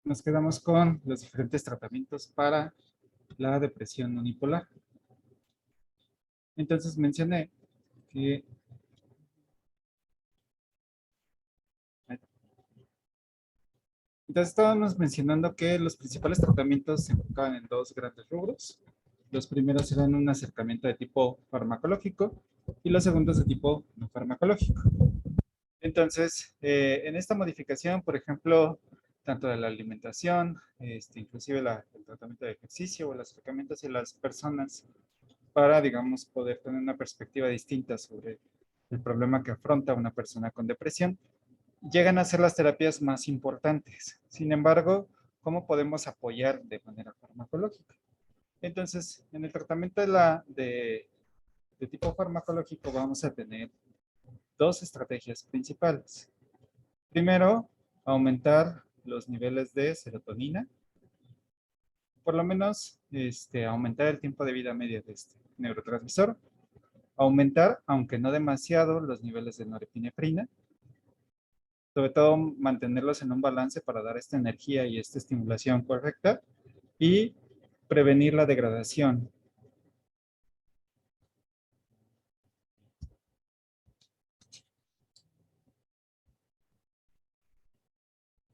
nos quedamos con los diferentes tratamientos para la depresión unipolar. Entonces mencioné que estábamos mencionando que los principales tratamientos se enfocaban en dos grandes rubros. Los primeros eran un acercamiento de tipo farmacológico y los segundos de tipo no farmacológico. Entonces, en esta modificación, por ejemplo, tanto de la alimentación, inclusive el tratamiento de ejercicio o el acercamiento hacia las personas para, digamos, poder tener una perspectiva distinta sobre el problema que afronta una persona con depresión, llegan a ser las terapias más importantes. Sin embargo, ¿cómo podemos apoyar de manera farmacológica? Entonces, en el tratamiento de tipo farmacológico vamos a tener dos estrategias principales. Primero, aumentar los niveles de serotonina, por lo menos aumentar el tiempo de vida media de este neurotransmisor, aumentar, aunque no demasiado, los niveles de norepinefrina, sobre todo mantenerlos en un balance para dar esta energía y esta estimulación correcta y prevenir la degradación.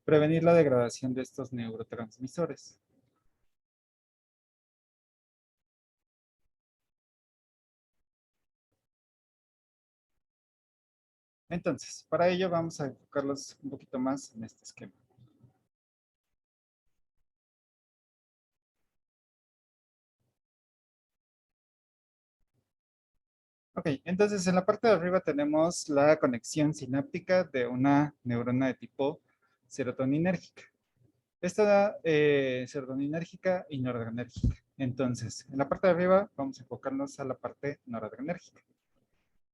Prevenir la degradación de estos neurotransmisores. Entonces, para ello vamos a enfocarlos un poquito más en este esquema. Ok, entonces en la parte de arriba tenemos la conexión sináptica de una neurona de tipo serotoninérgica. Esta serotoninérgica y noradrenérgica. Entonces, en la parte de arriba vamos a enfocarnos a la parte noradrenérgica.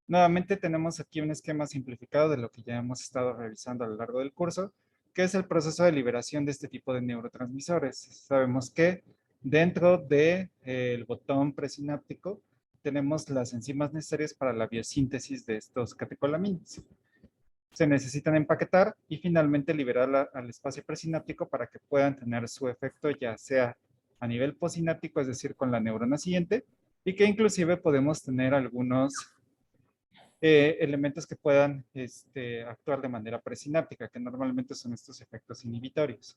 Nuevamente tenemos aquí un esquema simplificado de lo que ya hemos estado revisando a lo largo del curso, que es el proceso de liberación de este tipo de neurotransmisores. Sabemos que dentro del botón presináptico tenemos las enzimas necesarias para la biosíntesis de estos catecolaminas. Se necesitan empaquetar y finalmente liberar al espacio presináptico para que puedan tener su efecto ya sea a nivel posináptico, es decir, con la neurona siguiente, y que inclusive podemos tener algunos elementos que puedan actuar de manera presináptica, que normalmente son estos efectos inhibitorios.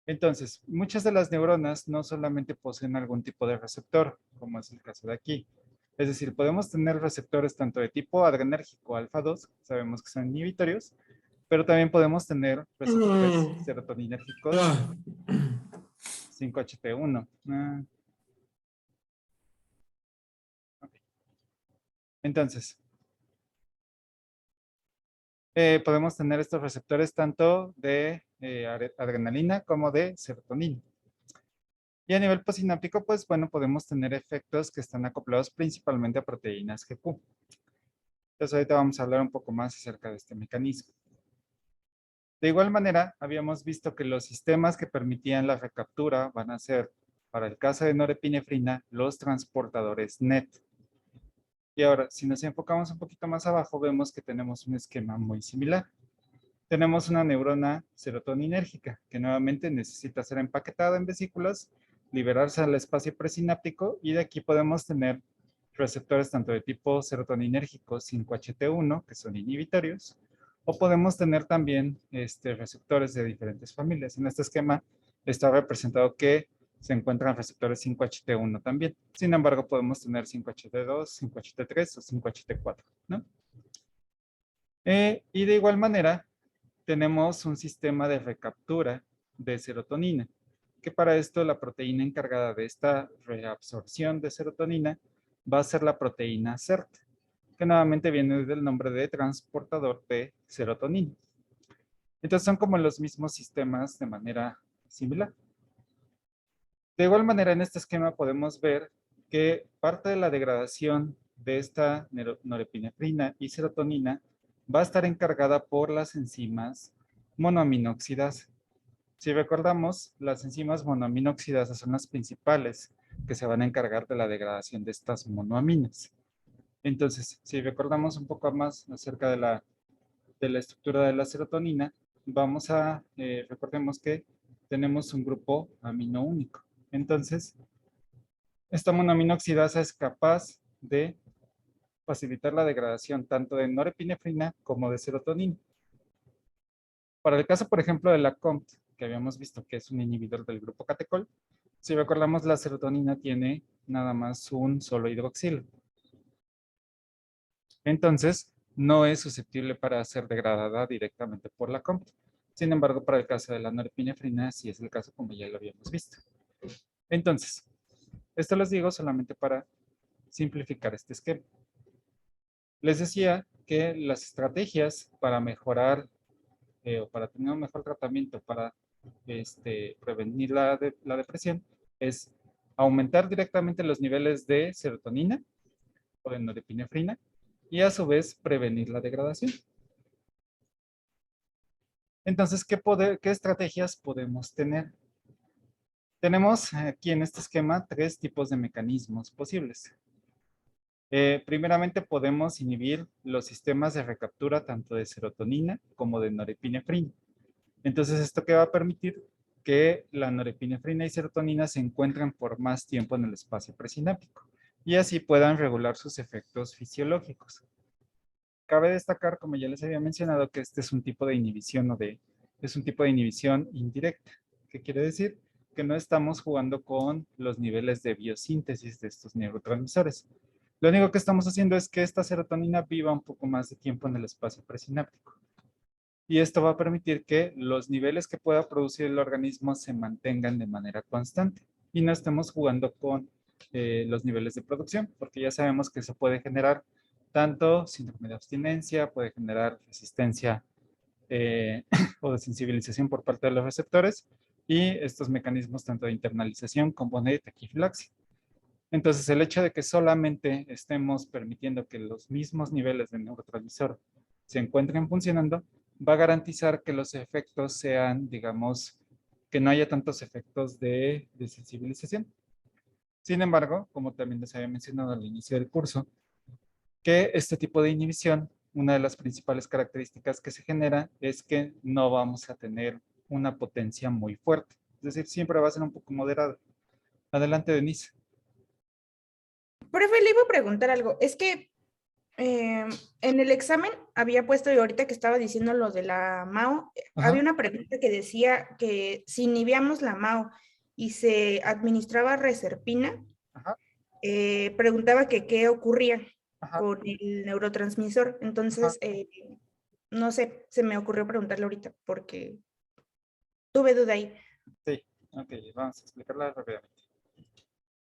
Entonces, muchas de las neuronas no solamente poseen algún tipo de receptor, como es el caso de aquí. Es decir, podemos tener receptores tanto de tipo adrenérgico alfa 2, sabemos que son inhibitorios, pero también podemos tener receptores serotoninérgicos 5-HT1. Okay. Entonces, podemos tener estos receptores tanto de adrenalina como de serotonina. Y a nivel posináptico, pues bueno, podemos tener efectos que están acoplados principalmente a proteínas GQ. Entonces ahorita vamos a hablar un poco más acerca de este mecanismo. De igual manera, habíamos visto que los sistemas que permitían la recaptura van a ser, para el caso de norepinefrina, los transportadores NET. Y ahora, si nos enfocamos un poquito más abajo, vemos que tenemos un esquema muy similar. Tenemos una neurona serotoninérgica que nuevamente necesita ser empaquetada en vesículas, liberarse al espacio presináptico y de aquí podemos tener receptores tanto de tipo serotoninérgico 5-HT1, que son inhibitorios, o podemos tener también receptores de diferentes familias. En este esquema está representado que se encuentran receptores 5-HT1 también. Sin embargo, podemos tener 5-HT2, 5-HT3 o 5-HT4, ¿no? Y de igual manera, tenemos un sistema de recaptura de serotonina, que para esto la proteína encargada de esta reabsorción de serotonina va a ser la proteína SERT, que nuevamente viene del nombre de transportador de serotonina. Entonces son como los mismos sistemas de manera similar. De igual manera, en este esquema podemos ver que parte de la degradación de esta norepinefrina y serotonina va a estar encargada por las enzimas monoaminoxidasa. Si recordamos, las enzimas monoaminoxidasas son las principales que se van a encargar de la degradación de estas monoaminas. Entonces, si recordamos un poco más acerca de la estructura de la serotonina, recordemos que tenemos un grupo amino único. Entonces, esta monoaminoxidasa es capaz de facilitar la degradación tanto de norepinefrina como de serotonina. Para el caso, por ejemplo, de la COMT, que habíamos visto que es un inhibidor del grupo catecol, si recordamos, la serotonina tiene nada más un solo hidroxilo. Entonces, no es susceptible para ser degradada directamente por la COMT. Sin embargo, para el caso de la norepinefrina, sí es el caso, como ya lo habíamos visto. Entonces, esto les digo solamente para simplificar este esquema. Les decía que las estrategias para mejorar o para tener un mejor tratamiento para prevenir la depresión es aumentar directamente los niveles de serotonina o de norepinefrina y a su vez prevenir la degradación. Entonces, ¿qué estrategias podemos tener? Tenemos aquí en este esquema 3 tipos de mecanismos posibles. Primeramente podemos inhibir los sistemas de recaptura tanto de serotonina como de norepinefrina. Entonces, ¿esto qué va a permitir? Que la norepinefrina y serotonina se encuentren por más tiempo en el espacio presináptico y así puedan regular sus efectos fisiológicos. Cabe destacar, como ya les había mencionado, que este es un tipo de inhibición es un tipo de inhibición indirecta. ¿Qué quiere decir? Que no estamos jugando con los niveles de biosíntesis de estos neurotransmisores. Lo único que estamos haciendo es que esta serotonina viva un poco más de tiempo en el espacio presináptico. Y esto va a permitir que los niveles que pueda producir el organismo se mantengan de manera constante y no estemos jugando con los niveles de producción, porque ya sabemos que eso puede generar tanto síndrome de abstinencia, puede generar resistencia o desensibilización por parte de los receptores y estos mecanismos tanto de internalización como de taquifilaxia. Entonces, el hecho de que solamente estemos permitiendo que los mismos niveles de neurotransmisor se encuentren funcionando, va a garantizar que los efectos sean, digamos, que no haya tantos efectos de desensibilización. Sin embargo, como también les había mencionado al inicio del curso, que este tipo de inhibición, una de las principales características que se genera es que no vamos a tener una potencia muy fuerte. Es decir, siempre va a ser un poco moderada. Adelante, Denise. Profe, le iba a preguntar algo. Es que en el examen había puesto, y ahorita que estaba diciendo lo de la MAO, había Ajá, una pregunta que decía que si inhibíamos la MAO y se administraba reserpina, ajá, preguntaba que qué ocurría ajá, con el neurotransmisor. ajá. Entonces, no sé, se me ocurrió preguntarle ahorita porque tuve duda ahí. Sí, ok, vamos a explicarla rápidamente.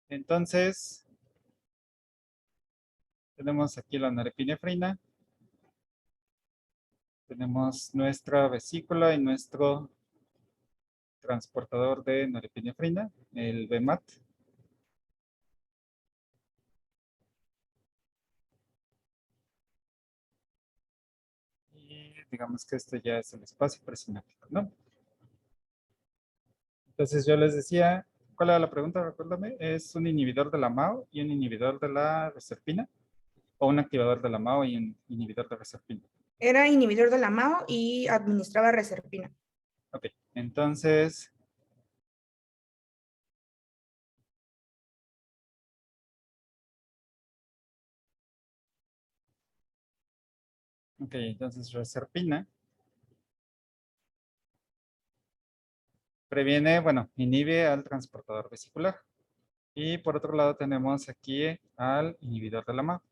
Entonces, tenemos aquí la norepinefrina, tenemos nuestra vesícula y nuestro transportador de norepinefrina, el BMAT. Y digamos que este ya es el espacio presináptico, ¿no? Entonces yo les decía, ¿cuál era la pregunta? Recuérdame, ¿es un inhibidor de la MAO y un inhibidor de la reserpina? ¿O un activador de la MAO y un inhibidor de reserpina? Era inhibidor de la MAO y administraba reserpina. Ok, entonces, reserpina previene, bueno, inhibe al transportador vesicular. Y por otro lado tenemos aquí al inhibidor de la MAO.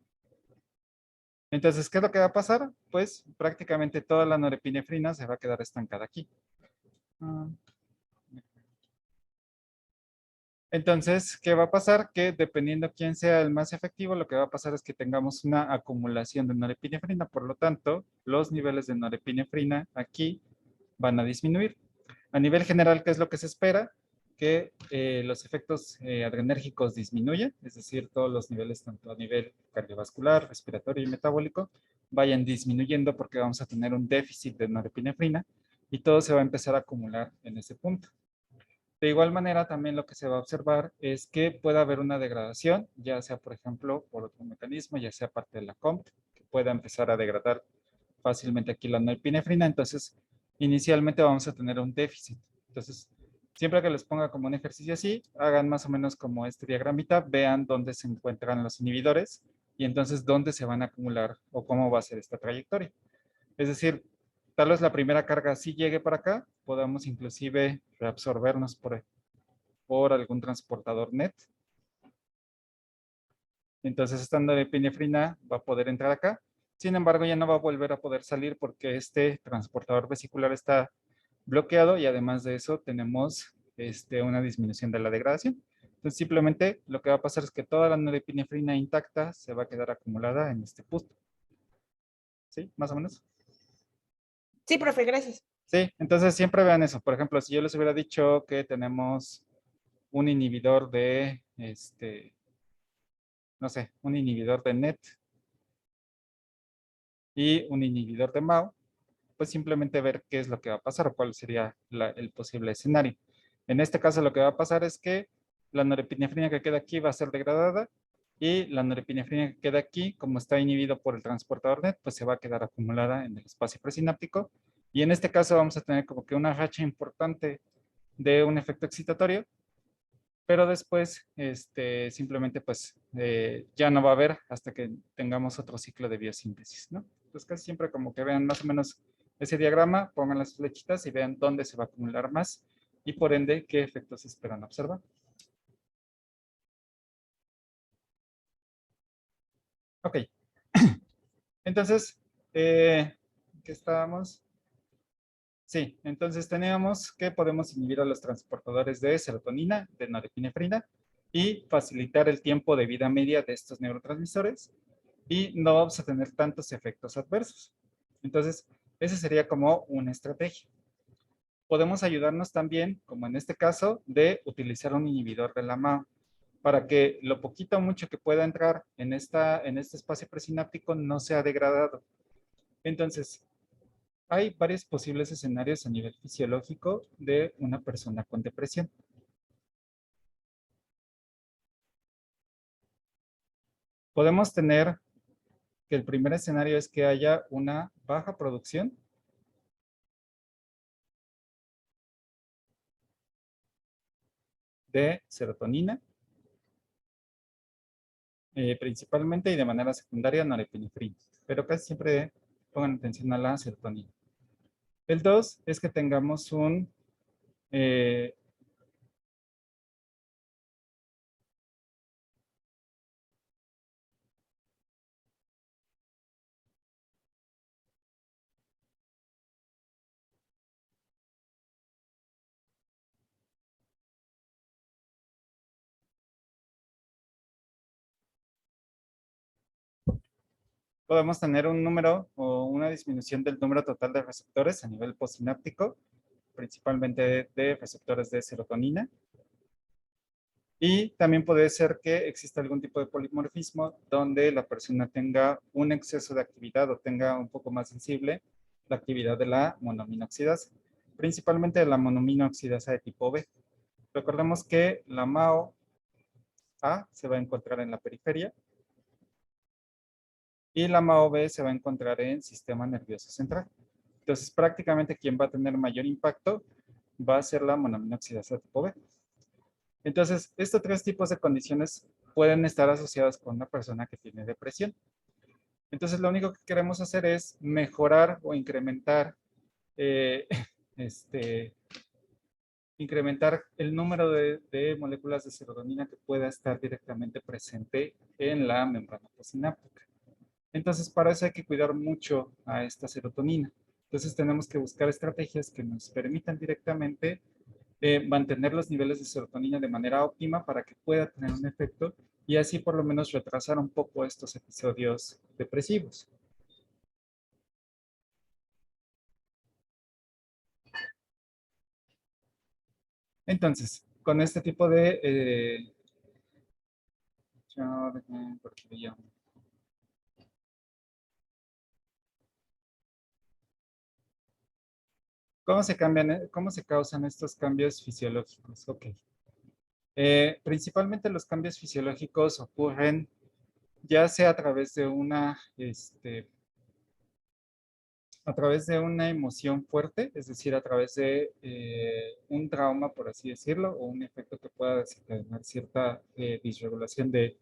Entonces, ¿qué es lo que va a pasar? Pues prácticamente toda la norepinefrina se va a quedar estancada aquí. Ah, Entonces, ¿qué va a pasar? Que dependiendo quién sea el más efectivo, lo que va a pasar es que tengamos una acumulación de norepinefrina. Por lo tanto, los niveles de norepinefrina aquí van a disminuir. A nivel general, ¿qué es lo que se espera? Que los efectos adrenérgicos disminuyan, es decir, todos los niveles, tanto a nivel cardiovascular, respiratorio y metabólico, vayan disminuyendo porque vamos a tener un déficit de norepinefrina y todo se va a empezar a acumular en ese punto. De igual manera, también lo que se va a observar es que pueda haber una degradación, ya sea, por ejemplo, por otro mecanismo, ya sea parte de la COMT, que pueda empezar a degradar fácilmente aquí la norepinefrina. Entonces, inicialmente vamos a tener un déficit. Entonces, Siempre que les ponga como un ejercicio así, hagan más o menos como este diagramita, vean dónde se encuentran los inhibidores y entonces dónde se van a acumular o cómo va a ser esta trayectoria. Es decir, tal vez la primera carga sí llegue para acá, podamos inclusive reabsorbernos por algún transportador net. Entonces esta norepinefrina va a poder entrar acá. Sin embargo, ya no va a volver a poder salir porque este transportador vesicular está bloqueado y además de eso tenemos una disminución de la degradación. Entonces simplemente lo que va a pasar es que toda la norepinefrina intacta se va a quedar acumulada en este punto. ¿Sí? Más o menos. Sí, profe, gracias. Sí, entonces siempre vean eso. Por ejemplo, si yo les hubiera dicho que tenemos un inhibidor de, no sé, un inhibidor de NET y un inhibidor de MAO, pues simplemente ver qué es lo que va a pasar o cuál sería el posible escenario. En este caso lo que va a pasar es que la norepinefrina que queda aquí va a ser degradada y la norepinefrina que queda aquí, como está inhibido por el transportador NET, pues se va a quedar acumulada en el espacio presináptico. Y en este caso vamos a tener como que una racha importante de un efecto excitatorio, pero después simplemente pues ya no va a haber hasta que tengamos otro ciclo de biosíntesis, ¿no? Entonces casi siempre como que vean más o menos ese diagrama, pongan las flechitas y vean dónde se va a acumular más y por ende qué efectos esperan observar. Ok, entonces, ¿qué estábamos? Sí, entonces teníamos que podemos inhibir a los transportadores de serotonina, de norepinefrina y facilitar el tiempo de vida media de estos neurotransmisores y no vamos a tener tantos efectos adversos. Entonces, esa sería como una estrategia. Podemos ayudarnos también, como en este caso, de utilizar un inhibidor de la MAO para que lo poquito o mucho que pueda entrar en este espacio presináptico no sea degradado. Entonces, hay varios posibles escenarios a nivel fisiológico de una persona con depresión. Podemos tener que el primer escenario es que haya una baja producción de serotonina, principalmente y de manera secundaria norepinefrina, pero casi siempre pongan atención a la serotonina. El 2 es que tengamos eh, podemos tener un número o una disminución del número total de receptores a nivel postsináptico, principalmente de receptores de serotonina. Y también puede ser que exista algún tipo de polimorfismo donde la persona tenga un exceso de actividad o tenga un poco más sensible la actividad de la monoaminoxidasa, principalmente de la monoaminoxidasa de tipo B. Recordemos que la MAO A se va a encontrar en la periferia y la MAO B se va a encontrar en sistema nervioso central. Entonces, prácticamente quien va a tener mayor impacto va a ser la monoaminoxidasa de tipo B. Entonces, estos tres tipos de condiciones pueden estar asociadas con una persona que tiene depresión. Entonces, lo único que queremos hacer es mejorar o incrementar, eh, este, incrementar el número de moléculas de serotonina que pueda estar directamente presente en la membrana postsináptica. Entonces, para eso hay que cuidar mucho a esta serotonina. Entonces, tenemos que buscar estrategias que nos permitan directamente mantener los niveles de serotonina de manera óptima para que pueda tener un efecto y así por lo menos retrasar un poco estos episodios depresivos. Entonces, con este tipo de... ¿Cómo se cambian, cómo se causan estos cambios fisiológicos? Ok. Principalmente los cambios fisiológicos ocurren ya sea a través de una a través de una emoción fuerte, es decir, a través de un trauma, por así decirlo, o un efecto que pueda desencadenar cierta disregulación de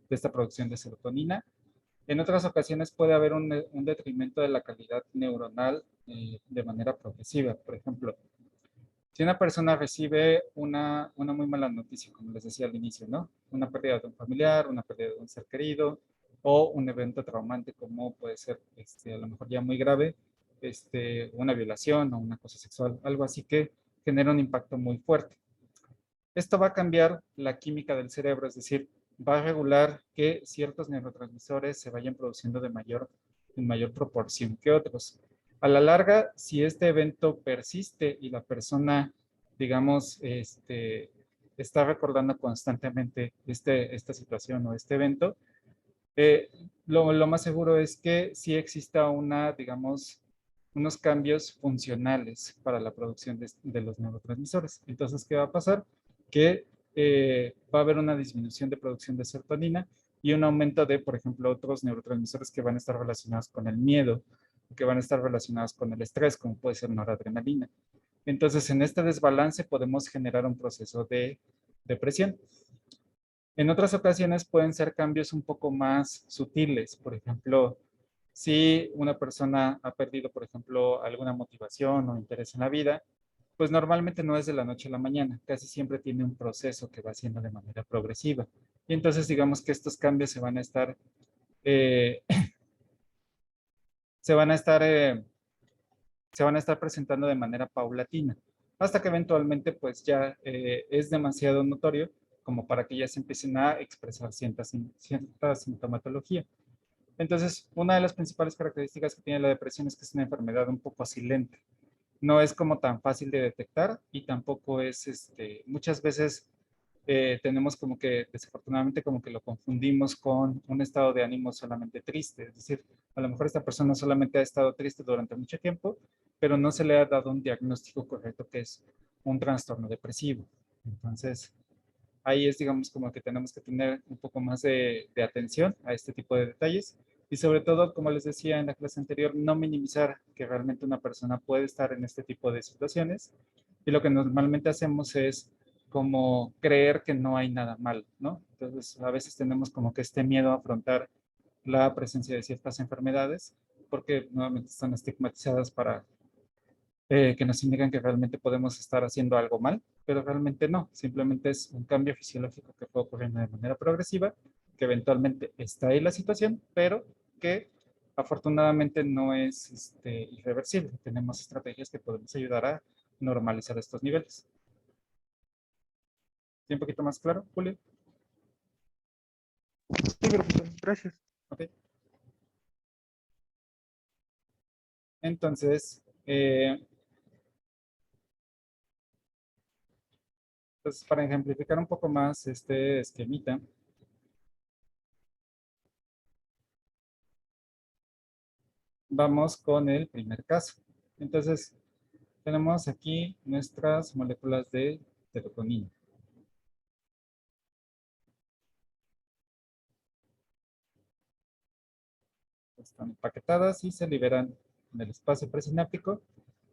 esta producción de serotonina. En otras ocasiones puede haber un detrimento de la calidad neuronal de manera progresiva. Por ejemplo, si una persona recibe una muy mala noticia, como les decía al inicio, ¿no? Una pérdida de un familiar, una pérdida de un ser querido, o un evento traumante como puede ser a lo mejor ya muy grave, una violación o una cosa sexual, algo así que genera un impacto muy fuerte. Esto va a cambiar la química del cerebro, es decir, va a regular que ciertos neurotransmisores se vayan produciendo en mayor proporción que otros. A la larga, si este evento persiste y la persona, digamos, está recordando constantemente esta situación o este evento, eh, lo más seguro es que sí exista digamos, unos cambios funcionales para la producción de los neurotransmisores. Entonces, ¿qué va a pasar? Que va a haber una disminución de producción de serotonina y un aumento de, por ejemplo, otros neurotransmisores que van a estar relacionados con el miedo, que van a estar relacionados con el estrés, como puede ser noradrenalina. Entonces, en este desbalance podemos generar un proceso de depresión. En otras ocasiones pueden ser cambios un poco más sutiles. Por ejemplo, si una persona ha perdido, por ejemplo, alguna motivación o interés en la vida, pues normalmente no es de la noche a la mañana. Casi siempre tiene un proceso que va haciendo de manera progresiva. Y entonces digamos que estos cambios eh, se van a estar, se van a estar presentando de manera paulatina, hasta que eventualmente pues ya es demasiado notorio como para que ya se empiecen a expresar cierta sintomatología. Entonces, una de las principales características que tiene la depresión es que es una enfermedad un poco silente. No es como tan fácil de detectar y tampoco es, muchas veces tenemos como que, desafortunadamente, como que lo confundimos con un estado de ánimo solamente triste. Es decir, a lo mejor esta persona solamente ha estado triste durante mucho tiempo, pero no se le ha dado un diagnóstico correcto que es un trastorno depresivo. Entonces, ahí es, digamos, como que tenemos que tener un poco más de atención a este tipo de detalles y sobre todo, como les decía en la clase anterior, no minimizar que realmente una persona puede estar en este tipo de situaciones y lo que normalmente hacemos es como creer que no hay nada mal, ¿no? Entonces, a veces tenemos como que este miedo a afrontar la presencia de ciertas enfermedades porque nuevamente están estigmatizadas para que nos indican que realmente podemos estar haciendo algo mal, pero realmente no, simplemente es un cambio fisiológico que puede ocurrir de manera progresiva, que eventualmente está ahí la situación, pero que afortunadamente no es irreversible. Tenemos estrategias que podemos ayudar a normalizar estos niveles. ¿Sí, un poquito más claro, Julio? Sí, profesor, gracias. Ok. Entonces, pues para ejemplificar un poco más este esquemita, vamos con el primer caso. Entonces, tenemos aquí nuestras moléculas de serotonina. Están empaquetadas y se liberan en el espacio presináptico.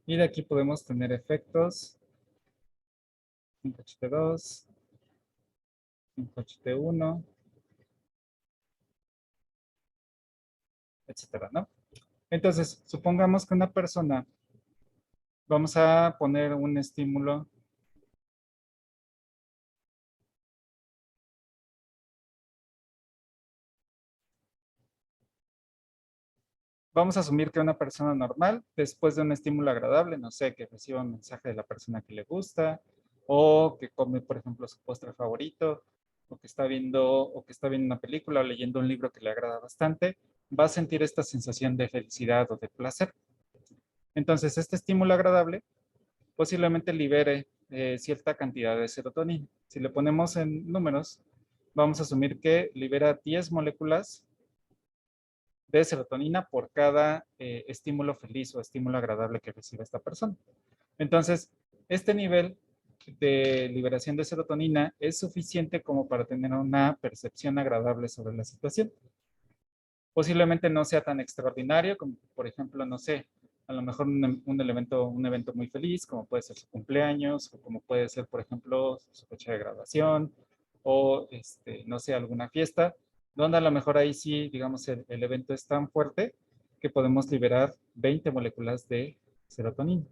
Y de aquí podemos tener efectos 5-HT2, 5-HT1, etcétera, ¿no? Entonces, supongamos que una persona, vamos a poner un estímulo. Vamos a asumir que una persona normal, después de un estímulo agradable, no sé, que reciba un mensaje de la persona que le gusta, o que come, por ejemplo, su postre favorito, o que está viendo una película o leyendo un libro que le agrada bastante, va a sentir esta sensación de felicidad o de placer. Entonces, este estímulo agradable posiblemente libere cierta cantidad de serotonina. Si le ponemos en números, vamos a asumir que libera 10 moléculas de serotonina por cada estímulo feliz o estímulo agradable que recibe esta persona. Entonces, este nivel de liberación de serotonina es suficiente como para tener una percepción agradable sobre la situación. Posiblemente no sea tan extraordinario como, por ejemplo, no sé, a lo mejor un evento muy feliz, como puede ser su cumpleaños, o como puede ser, por ejemplo, su fecha de graduación, o, no sé, alguna fiesta, donde a lo mejor ahí sí, digamos, el evento es tan fuerte que podemos liberar 20 moléculas de serotonina.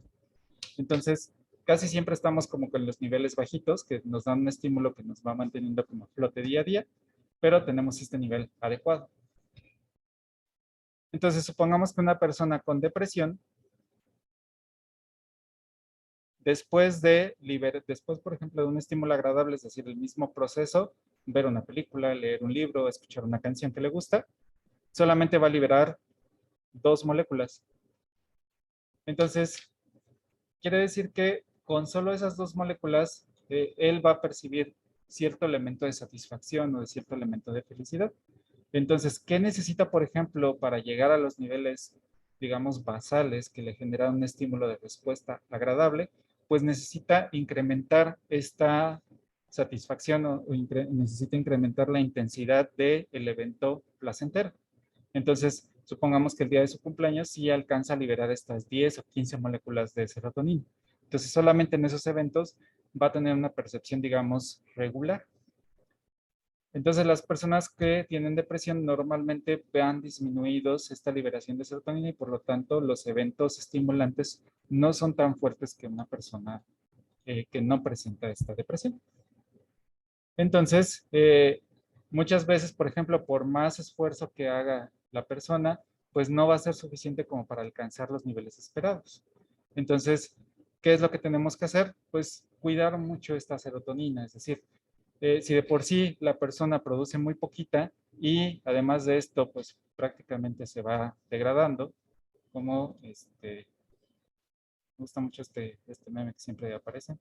Entonces, casi siempre estamos como con los niveles bajitos, que nos dan un estímulo que nos va manteniendo como a flote día a día, pero tenemos este nivel adecuado. Entonces, supongamos que una persona con depresión, después, por ejemplo, de un estímulo agradable, es decir, el mismo proceso, ver una película, leer un libro, escuchar una canción que le gusta, solamente va a liberar 2 moléculas. Entonces, quiere decir que con solo esas 2 moléculas, él va a percibir cierto elemento de satisfacción o de cierto elemento de felicidad. Entonces, ¿qué necesita, por ejemplo, para llegar a los niveles, digamos, basales que le generan un estímulo de respuesta agradable? Pues necesita incrementar esta satisfacción necesita incrementar la intensidad del evento placentero. Entonces, supongamos que el día de su cumpleaños sí alcanza a liberar estas 10 o 15 moléculas de serotonina. Entonces, solamente en esos eventos va a tener una percepción, digamos, regular. Entonces, las personas que tienen depresión normalmente vean disminuidos esta liberación de serotonina y por lo tanto los eventos estimulantes no son tan fuertes que una persona que no presenta esta depresión. Entonces, muchas veces, por ejemplo, por más esfuerzo que haga la persona, pues no va a ser suficiente como para alcanzar los niveles esperados. Entonces, ¿qué es lo que tenemos que hacer? Pues cuidar mucho esta serotonina, es decir, si de por sí la persona produce muy poquita y además de esto, pues prácticamente se va degradando, como me gusta mucho este meme que siempre aparece.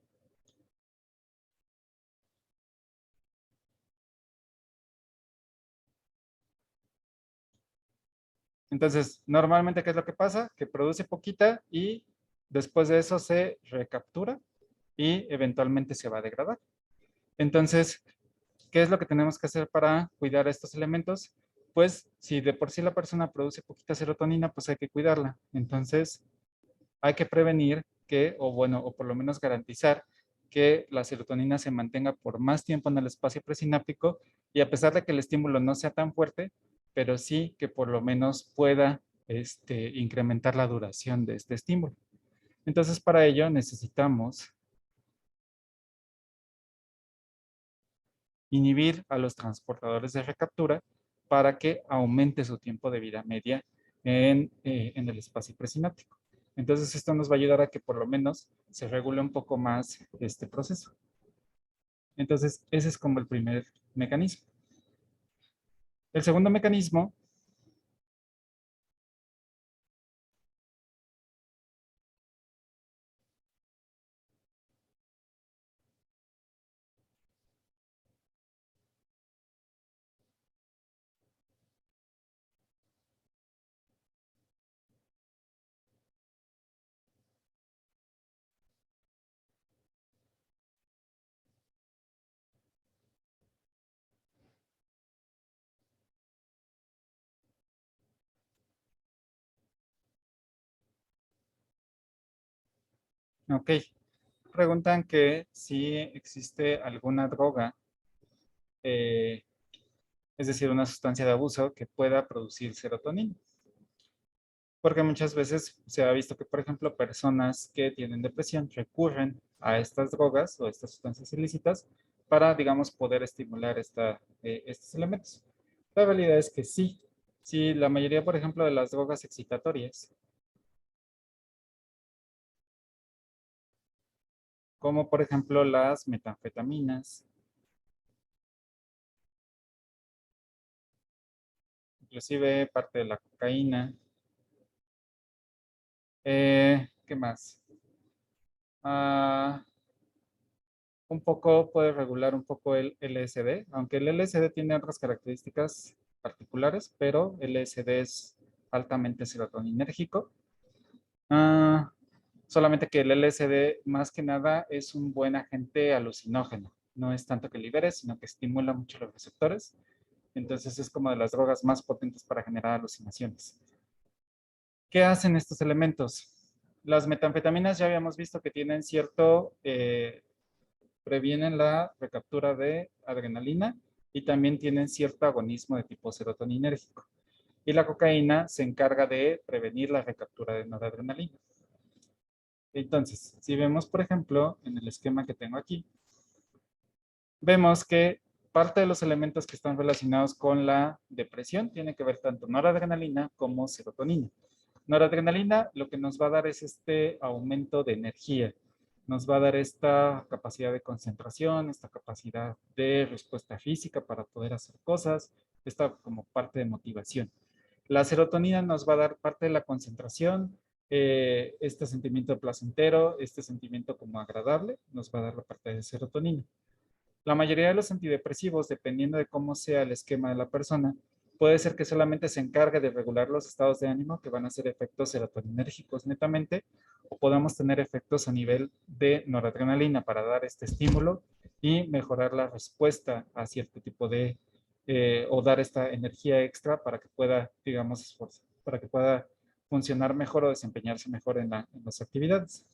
Entonces, normalmente, ¿qué es lo que pasa? Que produce poquita y después de eso se recaptura y eventualmente se va a degradar. Entonces, ¿qué es lo que tenemos que hacer para cuidar estos elementos? Pues si de por sí la persona produce poquita serotonina, pues hay que cuidarla. Entonces, hay que prevenir que, o bueno, o por lo menos garantizar que la serotonina se mantenga por más tiempo en el espacio presináptico y a pesar de que el estímulo no sea tan fuerte, pero sí que por lo menos pueda incrementar la duración de este estímulo. Entonces, para ello necesitamos inhibir a los transportadores de recaptura para que aumente su tiempo de vida media en el espacio presináptico. Entonces, esto nos va a ayudar a que por lo menos se regule un poco más este proceso. Entonces, ese es como el primer mecanismo. El segundo mecanismo, ok, preguntan que si existe alguna droga, eh, es decir, una sustancia de abuso que pueda producir serotonina. Porque muchas veces se ha visto que, por ejemplo, personas que tienen depresión recurren a estas drogas o estas sustancias ilícitas para, digamos, poder estimular estos elementos. La realidad es que sí. Sí, la mayoría, por ejemplo, de las drogas excitatorias, como por ejemplo las metanfetaminas, inclusive parte de la cocaína. ¿Qué más? Ah, un poco puede regular un poco el LSD, aunque el LSD tiene otras características particulares, pero el LSD es altamente serotoninérgico. Ah, solamente que el LSD más que nada es un buen agente alucinógeno. No es tanto que libere, sino que estimula mucho los receptores. Entonces es como de las drogas más potentes para generar alucinaciones. ¿Qué hacen estos elementos? Las metanfetaminas ya habíamos visto que tienen cierto, previenen la recaptura de adrenalina y también tienen cierto agonismo de tipo serotoninérgico. Y la cocaína se encarga de prevenir la recaptura de noradrenalina. Entonces, si vemos, por ejemplo, en el esquema que tengo aquí, vemos que parte de los elementos que están relacionados con la depresión tiene que ver tanto noradrenalina como serotonina. Noradrenalina lo que nos va a dar es este aumento de energía, nos va a dar esta capacidad de concentración, esta capacidad de respuesta física para poder hacer cosas, esta como parte de motivación. La serotonina nos va a dar parte de la concentración, este sentimiento placentero, este sentimiento como agradable, nos va a dar la parte de serotonina. La mayoría de los antidepresivos, dependiendo de cómo sea el esquema de la persona, puede ser que solamente se encargue de regular los estados de ánimo, que van a ser efectos serotoninérgicos netamente, o podamos tener efectos a nivel de noradrenalina para dar este estímulo y mejorar la respuesta a cierto tipo de, o dar esta energía extra para que pueda, digamos, esforzar, para que pueda funcionar mejor o desempeñarse mejor en las actividades.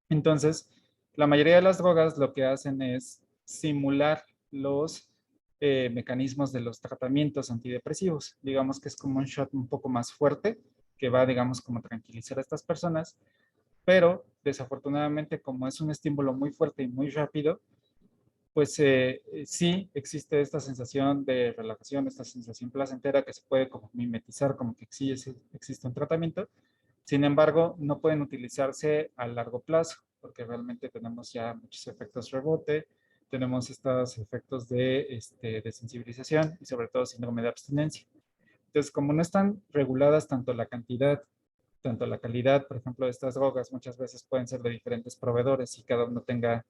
Entonces, la mayoría de las drogas lo que hacen es simular los mecanismos de los tratamientos antidepresivos. Digamos que es como un shot un poco más fuerte que va, digamos, como a tranquilizar a estas personas, pero desafortunadamente como es un estímulo muy fuerte y muy rápido, pues sí existe esta sensación de relajación, esta sensación placentera que se puede como mimetizar, como que sí existe un tratamiento. Sin embargo, no pueden utilizarse a largo plazo, porque realmente tenemos ya muchos efectos rebote, tenemos estos efectos de sensibilización y sobre todo síndrome de abstinencia. Entonces, como no están reguladas tanto la cantidad, tanto la calidad, por ejemplo, de estas drogas, muchas veces pueden ser de diferentes proveedores y cada uno tenga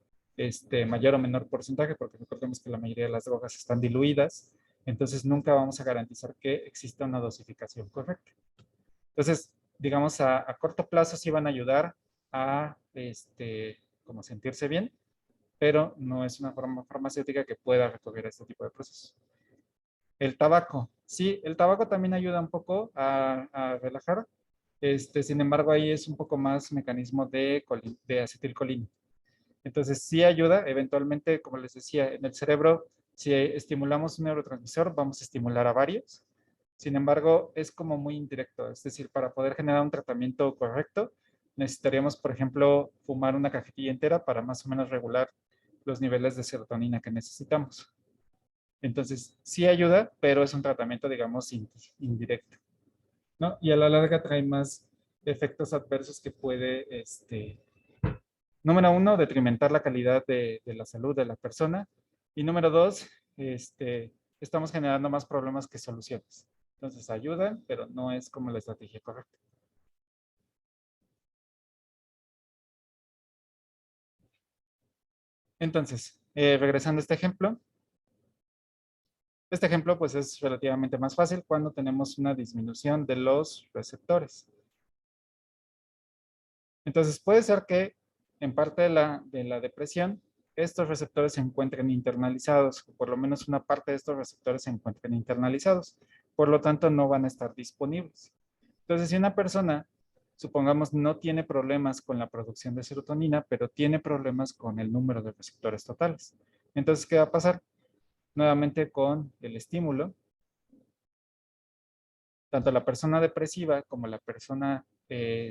mayor o menor porcentaje, porque recordemos que la mayoría de las drogas están diluidas, entonces nunca vamos a garantizar que exista una dosificación correcta. Entonces, digamos, a corto plazo sí van a ayudar a como sentirse bien, pero no es una forma farmacéutica que pueda recurrir a este tipo de procesos. El tabaco. Sí, el tabaco también ayuda un poco a relajar. Sin embargo, ahí es un poco más mecanismo de acetilcolina. Entonces, sí ayuda, eventualmente, como les decía, en el cerebro, si estimulamos un neurotransmisor, vamos a estimular a varios. Sin embargo, es como muy indirecto. Es decir, para poder generar un tratamiento correcto, necesitaríamos, por ejemplo, fumar una cajetilla entera para más o menos regular los niveles de serotonina que necesitamos. Entonces, sí ayuda, pero es un tratamiento, digamos, indirecto, ¿no? Y a la larga trae más efectos adversos que puede, número uno, detrimentar la calidad de la salud de la persona. Y número dos, estamos generando más problemas que soluciones. Entonces ayudan, pero no es como la estrategia correcta. Entonces, regresando a este ejemplo pues es relativamente más fácil cuando tenemos una disminución de los receptores. Entonces puede ser que en parte de la depresión estos receptores se encuentren internalizados, o por lo menos una parte de estos receptores se encuentren internalizados. Por lo tanto, no van a estar disponibles. Entonces, si una persona, supongamos, no tiene problemas con la producción de serotonina, pero tiene problemas con el número de receptores totales. Entonces, ¿qué va a pasar? Nuevamente con el estímulo, tanto la persona depresiva como la persona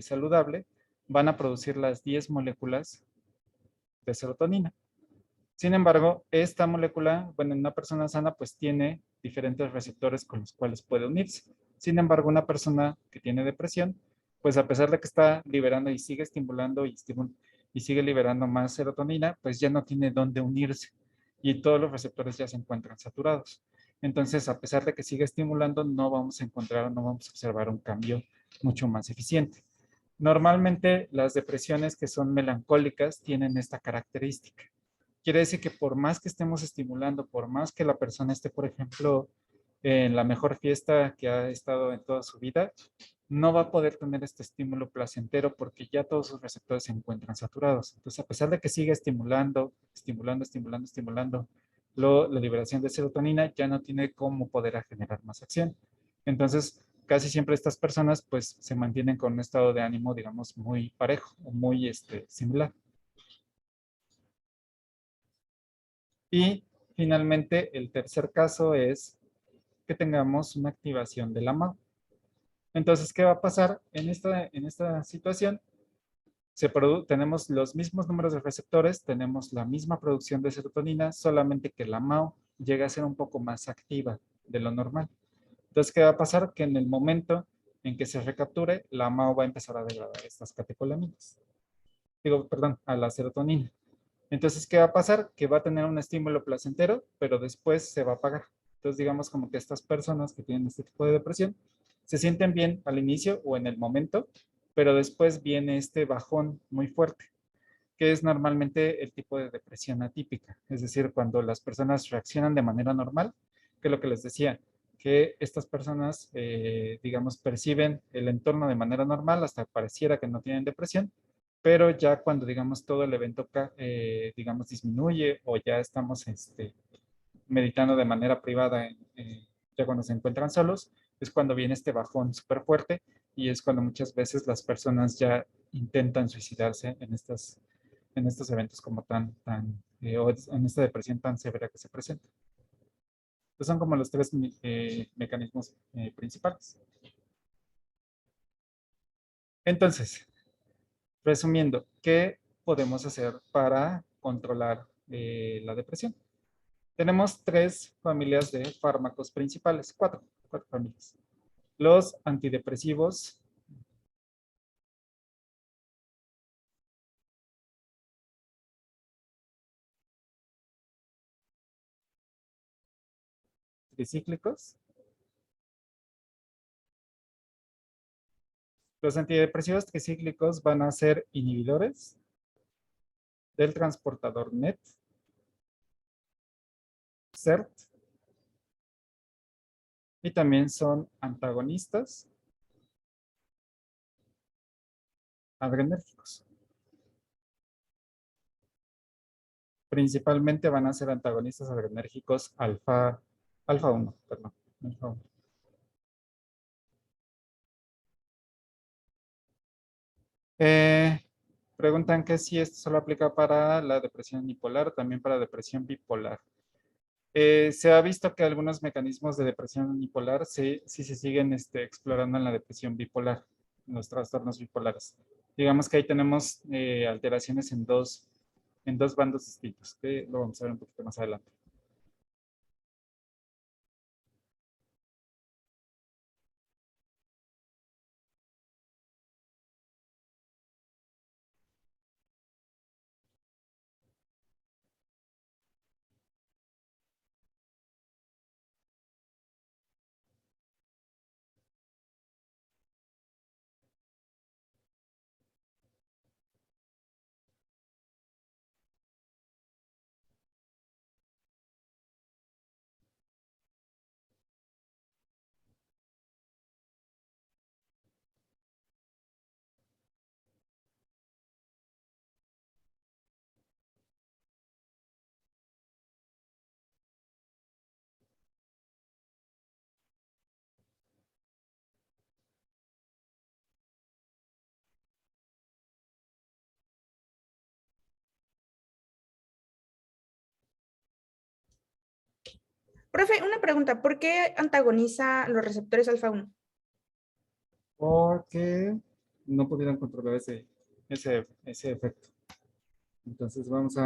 saludable van a producir las 10 moléculas de serotonina. Sin embargo, esta molécula, bueno, en una persona sana, pues tiene diferentes receptores con los cuales puede unirse. Sin embargo, una persona que tiene depresión, pues a pesar de que está liberando y sigue estimulando y sigue liberando más serotonina, pues ya no tiene dónde unirse y todos los receptores ya se encuentran saturados. Entonces, a pesar de que sigue estimulando, no vamos a encontrar, no vamos a observar un cambio mucho más eficiente. Normalmente, las depresiones que son melancólicas tienen esta característica. Quiere decir que por más que estemos estimulando, por más que la persona esté, por ejemplo, en la mejor fiesta que ha estado en toda su vida, no va a poder tener este estímulo placentero porque ya todos sus receptores se encuentran saturados. Entonces, a pesar de que siga estimulando, la liberación de serotonina ya no tiene cómo poder generar más acción. Entonces, casi siempre estas personas pues se mantienen con un estado de ánimo, digamos, muy parejo o muy similar. Y finalmente, el tercer caso es que tengamos una activación de la MAO. Entonces, ¿qué va a pasar en esta situación? Tenemos los mismos números de receptores, tenemos la misma producción de serotonina, solamente que la MAO llega a ser un poco más activa de lo normal. Entonces, ¿qué va a pasar? Que en el momento en que se recapture, la MAO va a empezar a degradar estas catecolaminas. Perdón, a la serotonina. Entonces, ¿qué va a pasar? Que va a tener un estímulo placentero, pero después se va a apagar. Entonces, digamos como que estas personas que tienen este tipo de depresión se sienten bien al inicio o en el momento, pero después viene este bajón muy fuerte, que es normalmente el tipo de depresión atípica. Es decir, cuando las personas reaccionan de manera normal, que es lo que les decía, que estas personas, digamos, perciben el entorno de manera normal, hasta pareciera que no tienen depresión, pero ya cuando, digamos, todo el evento, digamos, disminuye o ya estamos meditando de manera privada, ya cuando se encuentran solos, es cuando viene este bajón súper fuerte y es cuando muchas veces las personas ya intentan suicidarse en estos eventos como o en esta depresión tan severa que se presenta. Estos son como los tres mecanismos principales. Entonces, resumiendo, ¿qué podemos hacer para controlar la depresión? Tenemos tres familias de fármacos principales, cuatro familias. Los antidepresivos tricíclicos. Los antidepresivos tricíclicos van a ser inhibidores del transportador NET, CERT, y también son antagonistas adrenérgicos. Principalmente van a ser antagonistas adrenérgicos alfa 1, perdón. Alfa 1. Preguntan que si esto solo aplica para la depresión unipolar, también para depresión bipolar. Se ha visto que algunos mecanismos de depresión unipolar sí se siguen explorando en la depresión bipolar, en los trastornos bipolares. Digamos que ahí tenemos alteraciones en dos bandos distintos, que lo vamos a ver un poquito más adelante. Profe, una pregunta, ¿por qué antagoniza los receptores alfa 1? Porque no pudieron controlar ese efecto. Entonces vamos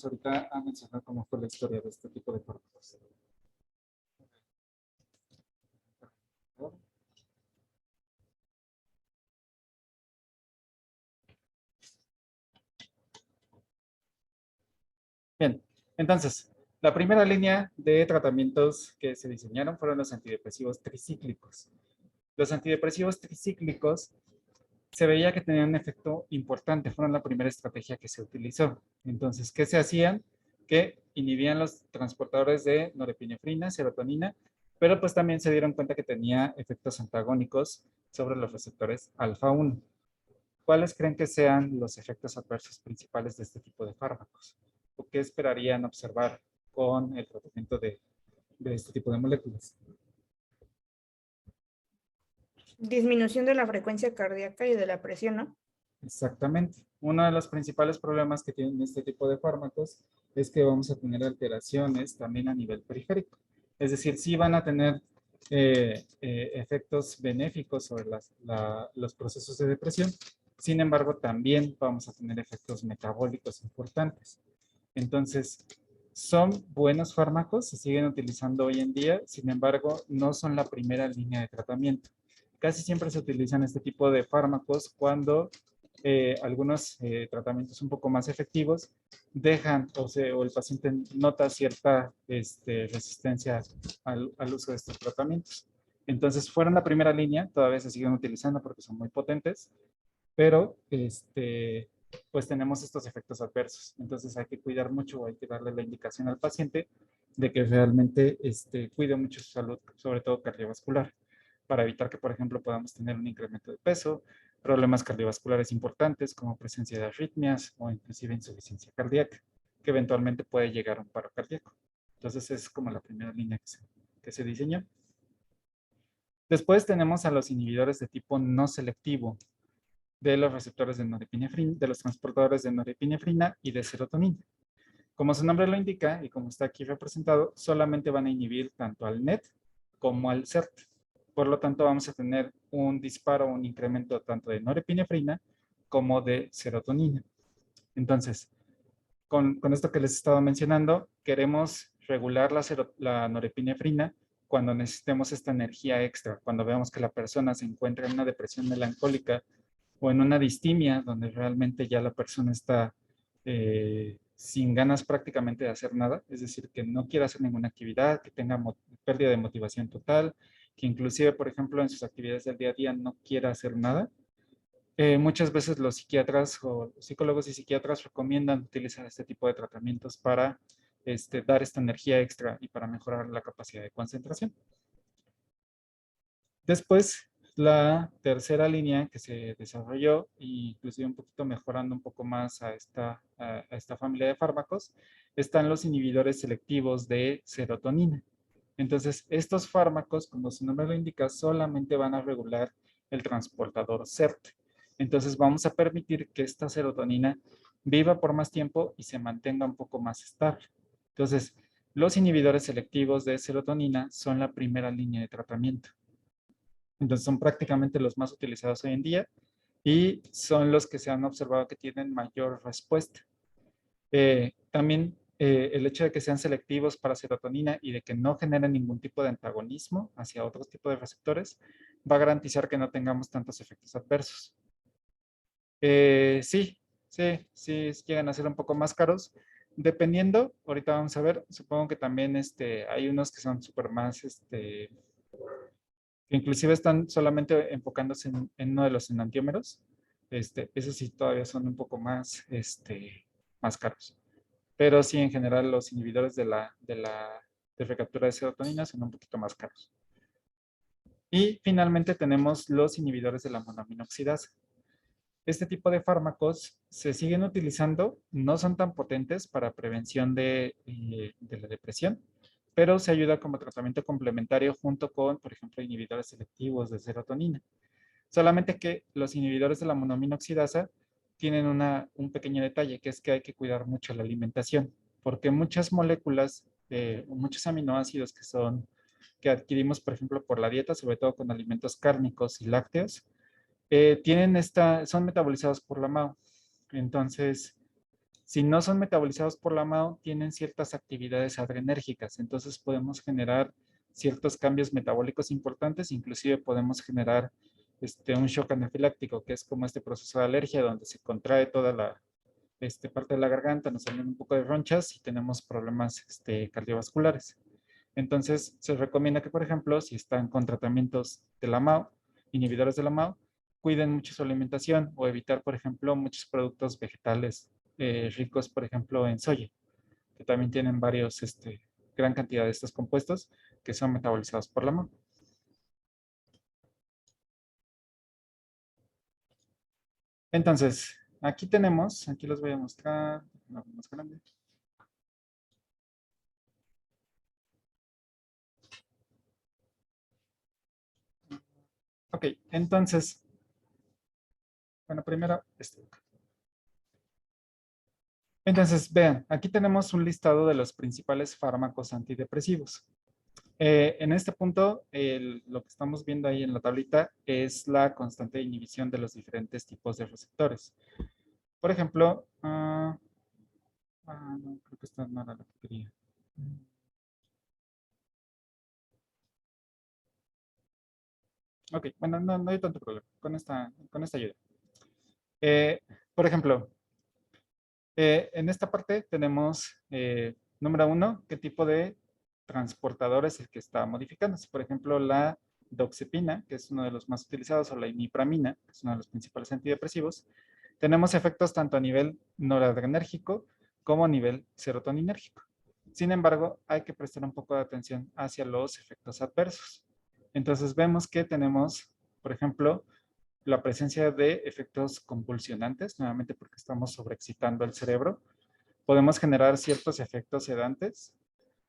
ahorita a mencionar cómo fue la historia de este tipo de fármacos. Bien, entonces, la primera línea de tratamientos que se diseñaron fueron los antidepresivos tricíclicos. Los antidepresivos tricíclicos se veía que tenían un efecto importante, fueron la primera estrategia que se utilizó. Entonces, ¿qué se hacían? Que inhibían los transportadores de norepinefrina, serotonina, pero pues también se dieron cuenta que tenía efectos antagónicos sobre los receptores alfa 1. ¿Cuáles creen que sean los efectos adversos principales de este tipo de fármacos? ¿O qué esperarían observar con el tratamiento de este tipo de moléculas? Disminución de la frecuencia cardíaca y de la presión, ¿no? Exactamente. Uno de los principales problemas que tienen este tipo de fármacos es que vamos a tener alteraciones también a nivel periférico. Es decir, sí van a tener efectos benéficos sobre los procesos de depresión. Sin embargo, también vamos a tener efectos metabólicos importantes. Entonces, son buenos fármacos, se siguen utilizando hoy en día, sin embargo, no son la primera línea de tratamiento. Casi siempre se utilizan este tipo de fármacos cuando algunos tratamientos un poco más efectivos dejan o el paciente nota cierta resistencia al uso de estos tratamientos. Entonces, fueron la primera línea, todavía se siguen utilizando porque son muy potentes, pero pues tenemos estos efectos adversos. Entonces hay que cuidar mucho, hay que darle la indicación al paciente de que realmente cuide mucho su salud, sobre todo cardiovascular, para evitar que, por ejemplo, podamos tener un incremento de peso, problemas cardiovasculares importantes como presencia de arritmias o inclusive insuficiencia cardíaca, que eventualmente puede llegar a un paro cardíaco. Entonces es como la primera línea que se diseñó. Después tenemos a los inhibidores de tipo no selectivo de los receptores de norepinefrina, de los transportadores de norepinefrina y de serotonina. Como su nombre lo indica y como está aquí representado, solamente van a inhibir tanto al NET como al CERT. Por lo tanto, vamos a tener un disparo, un incremento tanto de norepinefrina como de serotonina. Entonces, con esto que les estaba mencionando, queremos regular la norepinefrina cuando necesitemos esta energía extra, cuando veamos que la persona se encuentra en una depresión melancólica o en una distimia donde realmente ya la persona está sin ganas prácticamente de hacer nada, es decir, que no quiera hacer ninguna actividad, que tenga pérdida de motivación total, que inclusive, por ejemplo, en sus actividades del día a día no quiera hacer nada. Muchas veces los psiquiatras o psicólogos y psiquiatras recomiendan utilizar este tipo de tratamientos para dar esta energía extra y para mejorar la capacidad de concentración. Después, la tercera línea que se desarrolló, inclusive un poquito mejorando un poco más a esta familia de fármacos, están los inhibidores selectivos de serotonina. Entonces, estos fármacos, como su nombre lo indica, solamente van a regular el transportador CERT. Entonces, vamos a permitir que esta serotonina viva por más tiempo y se mantenga un poco más estable. Entonces, los inhibidores selectivos de serotonina son la primera línea de tratamiento. Entonces son prácticamente los más utilizados hoy en día y son los que se han observado que tienen mayor respuesta. También el hecho de que sean selectivos para serotonina y de que no generen ningún tipo de antagonismo hacia otros tipos de receptores va a garantizar que no tengamos tantos efectos adversos. Sí, llegan a ser un poco más caros. Dependiendo, ahorita vamos a ver, supongo que también hay unos que son súper más que inclusive están solamente enfocándose en uno de los enantiómeros. Esos sí todavía son un poco más caros. Pero sí, en general, los inhibidores de recaptura de serotonina son un poquito más caros. Y finalmente tenemos los inhibidores de la monoaminoxidasa. Este tipo de fármacos se siguen utilizando, no son tan potentes para prevención de la depresión, pero se ayuda como tratamiento complementario junto con, por ejemplo, inhibidores selectivos de serotonina. Solamente que los inhibidores de la monoaminoxidasa tienen un pequeño detalle, que es que hay que cuidar mucho la alimentación, porque muchas moléculas, muchos aminoácidos que adquirimos, por ejemplo, por la dieta, sobre todo con alimentos cárnicos y lácteos, son metabolizados por la MAO. Entonces, si no son metabolizados por la MAO, tienen ciertas actividades adrenérgicas. Entonces, podemos generar ciertos cambios metabólicos importantes. Inclusive podemos generar un shock anafiláctico, que es como este proceso de alergia donde se contrae toda la parte de la garganta, nos salen un poco de ronchas y tenemos problemas cardiovasculares. Entonces, se recomienda que, por ejemplo, si están con tratamientos de la MAO, inhibidores de la MAO, cuiden mucho su alimentación o evitar, por ejemplo, muchos productos vegetales ricos, por ejemplo, en soya, que también tienen gran cantidad de estos compuestos que son metabolizados por la MAO. Entonces, aquí les voy a mostrar, más grande. Ok, Ok, entonces, bueno, primero, entonces, vean, aquí tenemos un listado de los principales fármacos antidepresivos. En este punto, lo que estamos viendo ahí en la tablita es la constante de inhibición de los diferentes tipos de receptores. Por ejemplo, no, creo que esta no era la que quería. Ok, bueno, no hay tanto problema con esta ayuda. Eh, por ejemplo, en esta parte tenemos, número uno, qué tipo de transportador es el que está modificándose. Por ejemplo, la doxepina, que es uno de los más utilizados, o la imipramina, que es uno de los principales antidepresivos. Tenemos efectos tanto a nivel noradrenérgico como a nivel serotoninérgico. Sin embargo, hay que prestar un poco de atención hacia los efectos adversos. Entonces vemos que tenemos, por ejemplo, la presencia de efectos convulsionantes, nuevamente porque estamos sobreexcitando el cerebro. Podemos generar ciertos efectos sedantes.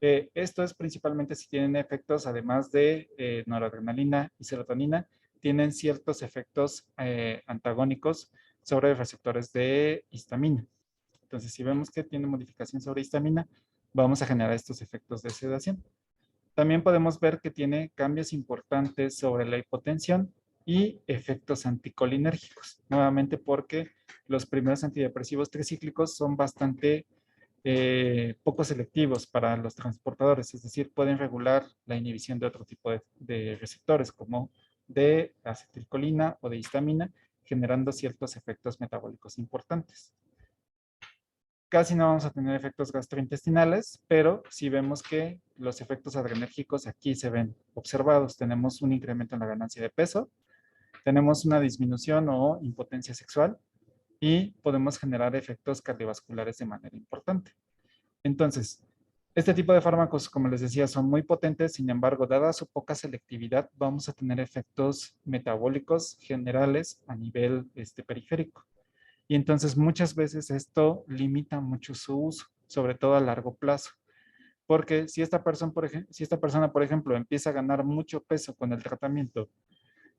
Esto es principalmente si tienen efectos, además de noradrenalina y serotonina, tienen ciertos efectos antagónicos sobre receptores de histamina. Entonces, si vemos que tiene modificación sobre histamina, vamos a generar estos efectos de sedación. También podemos ver que tiene cambios importantes sobre la hipotensión y efectos anticolinérgicos. Nuevamente porque los primeros antidepresivos tricíclicos son bastante poco selectivos para los transportadores, es decir, pueden regular la inhibición de otro tipo de receptores como de acetilcolina o de histamina, generando ciertos efectos metabólicos importantes. Casi no vamos a tener efectos gastrointestinales, pero sí vemos que los efectos adrenérgicos aquí se ven observados. Tenemos un incremento en la ganancia de peso, tenemos una disminución o impotencia sexual y podemos generar efectos cardiovasculares de manera importante. Entonces, este tipo de fármacos, como les decía, son muy potentes, sin embargo, dada su poca selectividad, vamos a tener efectos metabólicos generales a nivel periférico. Y entonces muchas veces esto limita mucho su uso, sobre todo a largo plazo. Porque si esta persona, por ejemplo, empieza a ganar mucho peso con el tratamiento,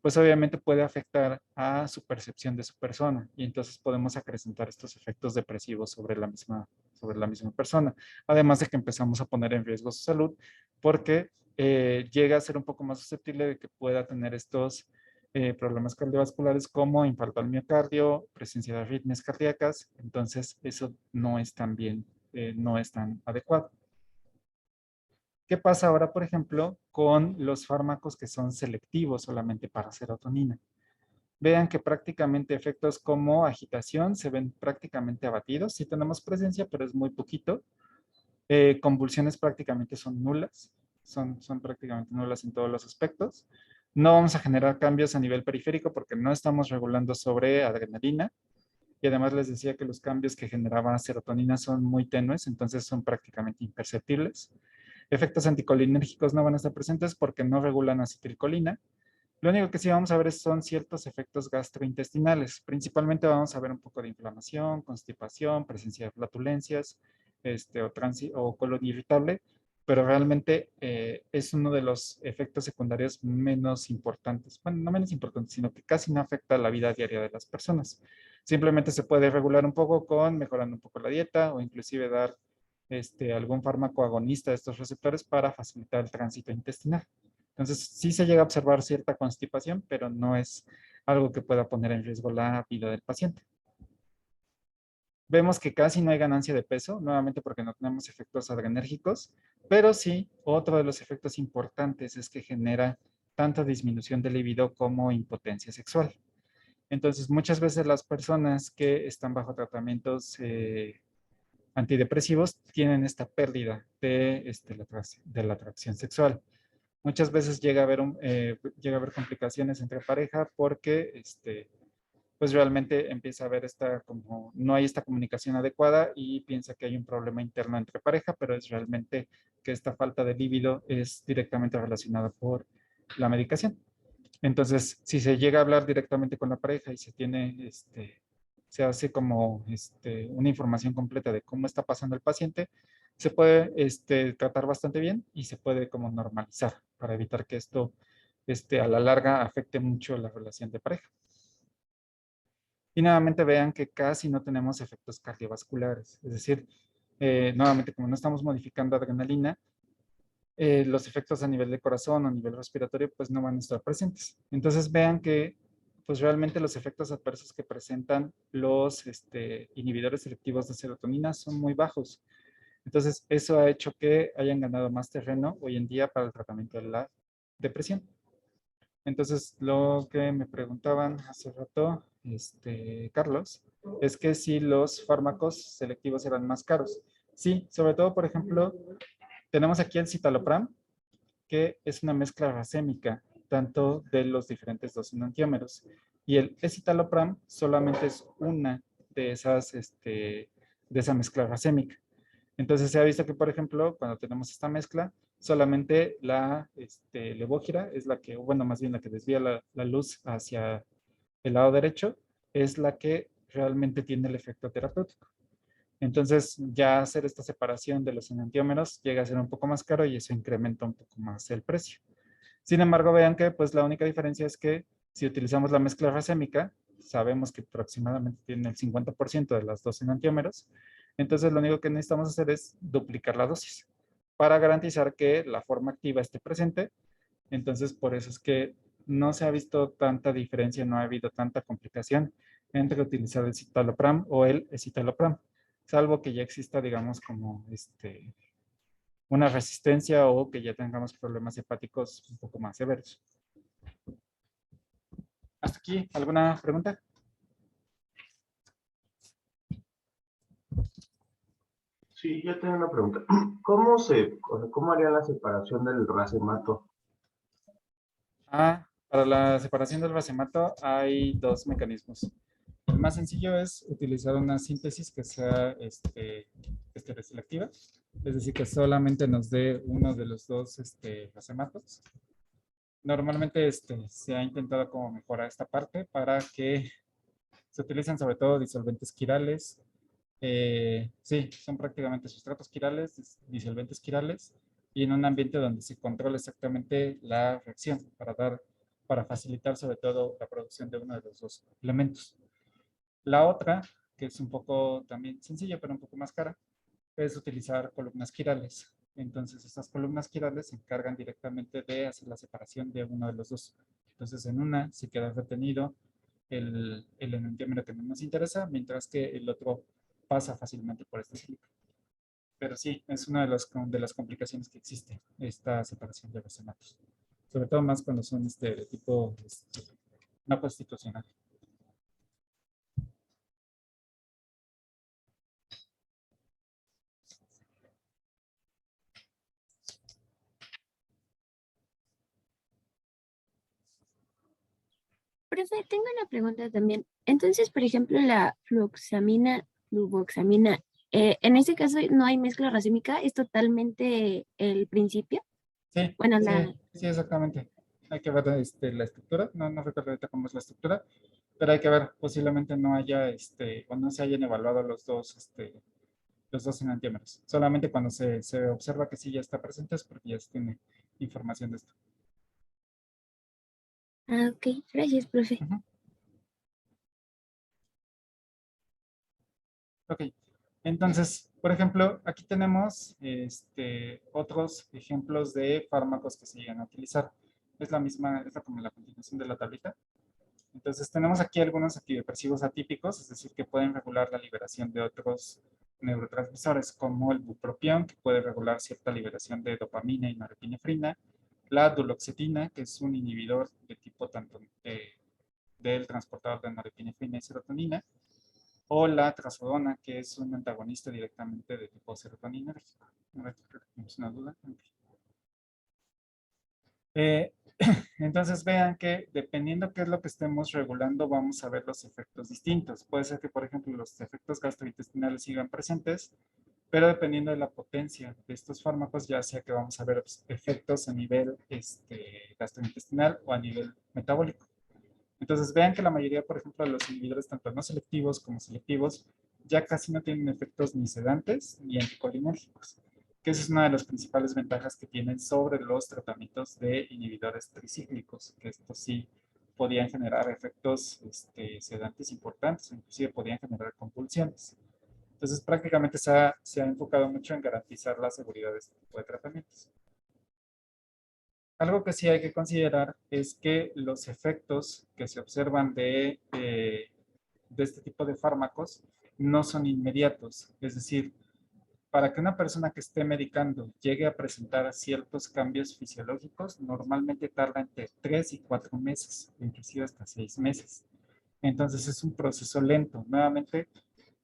pues obviamente puede afectar a su percepción de su persona y entonces podemos acrecentar estos efectos depresivos sobre la misma persona. Además de que empezamos a poner en riesgo su salud porque llega a ser un poco más susceptible de que pueda tener estos problemas cardiovasculares como infarto al miocardio, presencia de arritmias cardíacas. Entonces eso no es tan bien, no es tan adecuado. ¿Qué pasa ahora, por ejemplo, con los fármacos que son selectivos solamente para serotonina? Vean que prácticamente efectos como agitación se ven prácticamente abatidos. Sí tenemos presencia, pero es muy poquito. Convulsiones prácticamente son nulas. Son prácticamente nulas en todos los aspectos. No vamos a generar cambios a nivel periférico porque no estamos regulando sobre adrenalina. Y además les decía que los cambios que generaba serotonina son muy tenues, entonces son prácticamente imperceptibles. Efectos anticolinérgicos no van a estar presentes porque no regulan acetilcolina. Lo único que sí vamos a ver son ciertos efectos gastrointestinales. Principalmente vamos a ver un poco de inflamación, constipación, presencia de flatulencias, o colon irritable, pero realmente es uno de los efectos secundarios menos importantes. Bueno, no menos importantes, sino que casi no afecta la vida diaria de las personas. Simplemente se puede regular un poco con mejorando un poco la dieta o inclusive dar algún fármaco agonista de estos receptores para facilitar el tránsito intestinal. Entonces, sí se llega a observar cierta constipación, pero no es algo que pueda poner en riesgo la vida del paciente. Vemos que casi no hay ganancia de peso, nuevamente porque no tenemos efectos adrenérgicos, pero sí, otro de los efectos importantes es que genera tanto disminución de libido como impotencia sexual. Entonces, muchas veces las personas que están bajo tratamientos antidepresivos tienen esta pérdida de la atracción sexual. Muchas veces llega a haber complicaciones entre pareja porque pues realmente empieza a haber no hay esta comunicación adecuada y piensa que hay un problema interno entre pareja, pero es realmente que esta falta de líbido es directamente relacionada por la medicación. Entonces, si se llega a hablar directamente con la pareja y se hace como una información completa de cómo está pasando el paciente, se puede tratar bastante bien y se puede como normalizar para evitar que esto a la larga afecte mucho la relación de pareja. Y nuevamente vean que casi no tenemos efectos cardiovasculares. Es decir, nuevamente como no estamos modificando adrenalina, los efectos a nivel de corazón o a nivel respiratorio pues no van a estar presentes. Entonces vean que pues realmente los efectos adversos que presentan los inhibidores selectivos de serotonina son muy bajos. Entonces eso ha hecho que hayan ganado más terreno hoy en día para el tratamiento de la depresión. Entonces, lo que me preguntaban hace rato, Carlos, es que si los fármacos selectivos eran más caros. Sí, sobre todo, por ejemplo, tenemos aquí el citalopram, que es una mezcla racémica, tanto de los diferentes dos enantiómeros. Y el escitalopram solamente es una de esas, de esa mezcla racémica. Entonces se ha visto que, por ejemplo, cuando tenemos esta mezcla, solamente la levógira es la que, bueno, más bien la que desvía la luz hacia el lado derecho, es la que realmente tiene el efecto terapéutico. Entonces, ya hacer esta separación de los enantiómeros llega a ser un poco más caro y eso incrementa un poco más el precio. Sin embargo, vean que pues la única diferencia es que si utilizamos la mezcla racémica, sabemos que aproximadamente tiene el 50% de las dos enantiómeros, entonces lo único que necesitamos hacer es duplicar la dosis para garantizar que la forma activa esté presente. Entonces, por eso es que no se ha visto tanta diferencia, no ha habido tanta complicación entre utilizar el citalopram o el escitalopram, salvo que ya exista, digamos, como una resistencia o que ya tengamos problemas hepáticos un poco más severos. ¿Hasta aquí alguna pregunta? Sí, yo tengo una pregunta. O sea, cómo haría la separación del racemato? Para la separación del racemato hay dos mecanismos. El más sencillo es utilizar una síntesis que sea estereoselectiva, es decir, que solamente nos dé uno de los dos racematos. Normalmente se ha intentado como mejorar esta parte para que se utilizan sobre todo disolventes quirales. Sí, son prácticamente sustratos quirales, disolventes quirales, y en un ambiente donde se controla exactamente la reacción para facilitar sobre todo la producción de uno de los dos elementos. La otra, que es un poco también sencilla, pero un poco más cara, es utilizar columnas quirales. Entonces, estas columnas quirales se encargan directamente de hacer la separación de uno de los dos. Entonces, en una se queda retenido el enantiómero que no nos interesa, mientras que el otro pasa fácilmente por este sílica. Pero sí, es una de las complicaciones que existe, esta separación de los hematos. Sobre todo más cuando son de tipo no constitucional. Profe, tengo una pregunta también. Entonces, por ejemplo, la fluvoxamina, en ese caso no hay mezcla racémica, es totalmente el principio. Sí, Bueno, sí, exactamente. Hay que ver la estructura, no recuerdo ahorita cómo es la estructura, pero hay que ver, posiblemente no haya, o no se hayan evaluado los dos enantiómeros. Solamente cuando se observa que sí ya está presente es porque ya se tiene información de esto. ok, gracias, profe. Ujú. Ok, entonces, por ejemplo, aquí tenemos otros ejemplos de fármacos que se llegan a utilizar. Es la misma, es como la continuación de la tablita. Entonces, tenemos aquí algunos antidepresivos atípicos, es decir, que pueden regular la liberación de otros neurotransmisores, como el bupropión, que puede regular cierta liberación de dopamina y norepinefrina, la duloxetina, que es un inhibidor de tipo tanto del transportador de norepinefrina y serotonina, o la trazodona, que es un antagonista directamente de tipo serotoninérgico. A ver, creo que tenemos una duda. Eh, entonces vean que dependiendo qué es lo que estemos regulando, vamos a ver los efectos distintos. Puede ser que, por ejemplo, los efectos gastrointestinales sigan presentes, pero dependiendo de la potencia de estos fármacos, ya sea que vamos a ver efectos a nivel gastrointestinal o a nivel metabólico. Entonces vean que la mayoría, por ejemplo, de los inhibidores, tanto no selectivos como selectivos, ya casi no tienen efectos ni sedantes ni anticolinérgicos. que esa es una de las principales ventajas que tienen sobre los tratamientos de inhibidores tricíclicos, que estos sí podían generar efectos sedantes importantes, inclusive podían generar convulsiones. Entonces, prácticamente se ha enfocado mucho en garantizar la seguridad de este tipo de tratamientos. Algo que sí hay que considerar es que los efectos que se observan de este tipo de fármacos no son inmediatos. Es decir, para que una persona que esté medicando llegue a presentar ciertos cambios fisiológicos, normalmente tarda entre 3 y 4 meses, inclusive hasta 6 meses. Entonces es un proceso lento, nuevamente,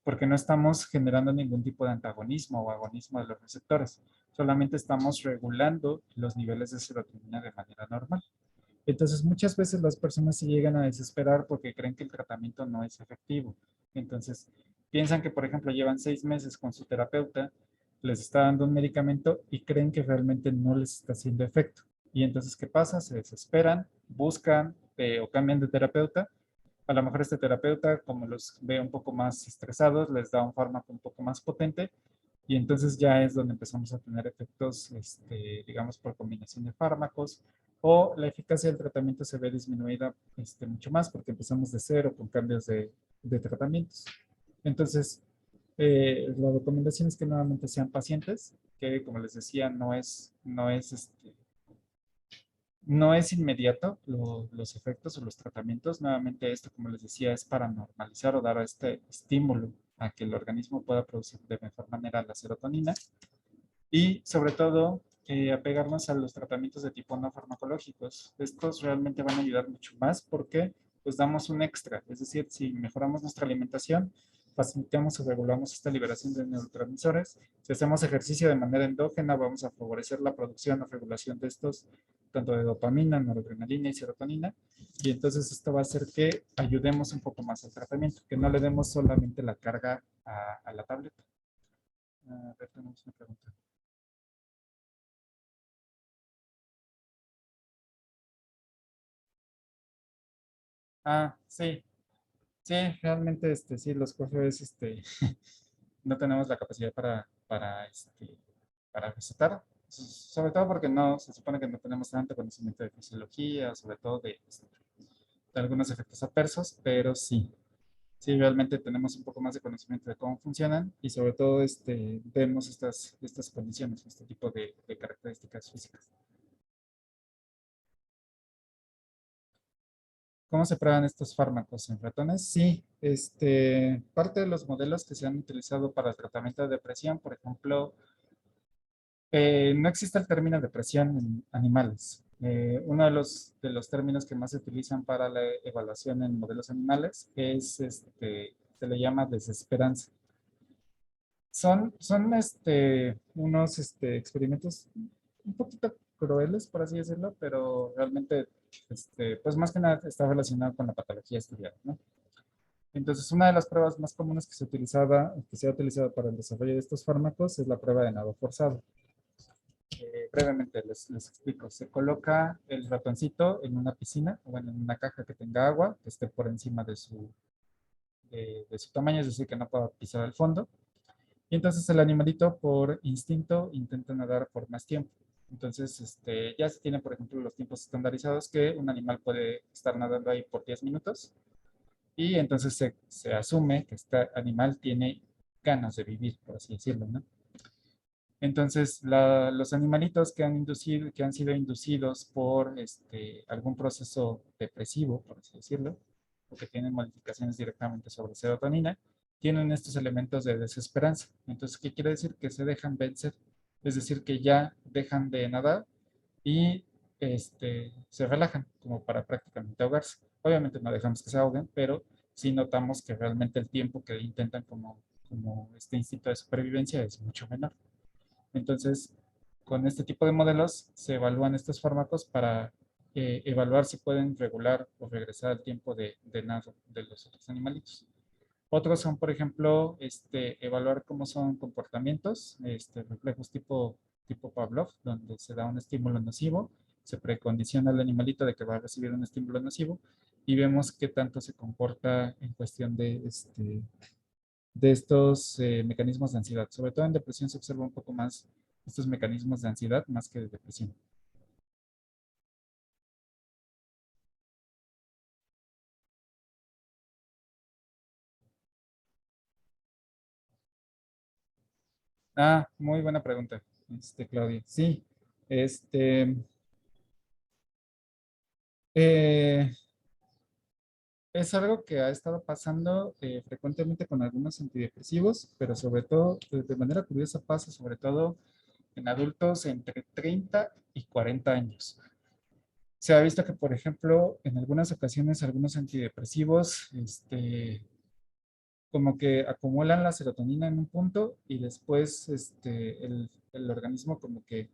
porque no estamos generando ningún tipo de antagonismo o agonismo de los receptores. Solamente estamos regulando los niveles de serotonina de manera normal. Entonces, muchas veces las personas se llegan a desesperar porque creen que el tratamiento no es efectivo. Entonces, piensan que, por ejemplo, llevan 6 meses con su terapeuta, les está dando un medicamento y creen que realmente no les está haciendo efecto. Y entonces, ¿qué pasa? Se desesperan, buscan o cambian de terapeuta. A lo mejor este terapeuta, como los ve un poco más estresados, les da un fármaco un poco más potente y entonces ya es donde empezamos a tener efectos, digamos, por combinación de fármacos, o la eficacia del tratamiento se ve disminuida mucho más porque empezamos de cero con cambios de tratamientos. Entonces, la recomendación es que nuevamente sean pacientes, que como les decía, no es inmediato los efectos o los tratamientos. Nuevamente esto, como les decía, es para normalizar o dar este estímulo a que el organismo pueda producir de mejor manera la serotonina. Y sobre todo, apegarnos a los tratamientos de tipo no farmacológicos. Estos realmente van a ayudar mucho más porque pues damos un extra. Es decir, si mejoramos nuestra alimentación, facilitamos o regulamos esta liberación de neurotransmisores. Si hacemos ejercicio de manera endógena, vamos a favorecer la producción o regulación de estos, tanto de dopamina, noradrenalina y serotonina. Y entonces esto va a hacer que ayudemos un poco más al tratamiento, que no le demos solamente la carga a la tableta. A ver, tenemos una pregunta. Ah, sí, sí, realmente, sí, los profes, no tenemos la capacidad para recetar, sobre todo porque no, se supone que no tenemos tanto conocimiento de fisiología, sobre todo de algunos efectos adversos, pero sí, sí, realmente tenemos un poco más de conocimiento de cómo funcionan y sobre todo, vemos estas condiciones, este tipo de características físicas. ¿Cómo se prueban estos fármacos en ratones? Sí, parte de los modelos que se han utilizado para el tratamiento de depresión, por ejemplo, no existe el término depresión en animales. Uno de los términos que más se utilizan para la evaluación en modelos animales es, se le llama desesperanza. Son unos experimentos un poquito crueles, por así decirlo, pero realmente, pues más que nada está relacionado con la patología estudiada, ¿no? Entonces, una de las pruebas más comunes que se ha utilizado para el desarrollo de estos fármacos es la prueba de nado forzado. Brevemente les explico. Se coloca el ratoncito en una piscina, o bueno, en una caja que tenga agua, que esté por encima de su tamaño, es decir, que no pueda pisar el fondo. Y entonces el animalito por instinto intenta nadar por más tiempo. Entonces, ya se tienen, por ejemplo, los tiempos estandarizados que un animal puede estar nadando ahí por 10 minutos y entonces se asume que este animal tiene ganas de vivir, por así decirlo, ¿no? Entonces, los animalitos que han sido inducidos por algún proceso depresivo, por así decirlo, o que tienen modificaciones directamente sobre serotonina, tienen estos elementos de desesperanza. Entonces, ¿qué quiere decir? Que se dejan vencer. Es decir, que ya dejan de nadar y se relajan como para prácticamente ahogarse. Obviamente no dejamos que se ahoguen, pero sí notamos que realmente el tiempo que intentan como este instinto de supervivencia es mucho menor. Entonces, con este tipo de modelos se evalúan estos fármacos para evaluar si pueden regular o regresar al tiempo de nado de los otros animalitos. Otros son, por ejemplo, evaluar cómo son comportamientos, reflejos tipo Pavlov, donde se da un estímulo nocivo, se precondiciona al animalito de que va a recibir un estímulo nocivo y vemos qué tanto se comporta en cuestión de estos mecanismos de ansiedad. Sobre todo en depresión se observa un poco más estos mecanismos de ansiedad más que de depresión. Ah, muy buena pregunta, Claudia. Sí, este, eh, es algo que ha estado pasando frecuentemente con algunos antidepresivos, pero sobre todo, de manera curiosa, pasa sobre todo en adultos entre 30 y 40 años. Se ha visto que, por ejemplo, en algunas ocasiones algunos antidepresivos, como que acumulan la serotonina en un punto y después el organismo como que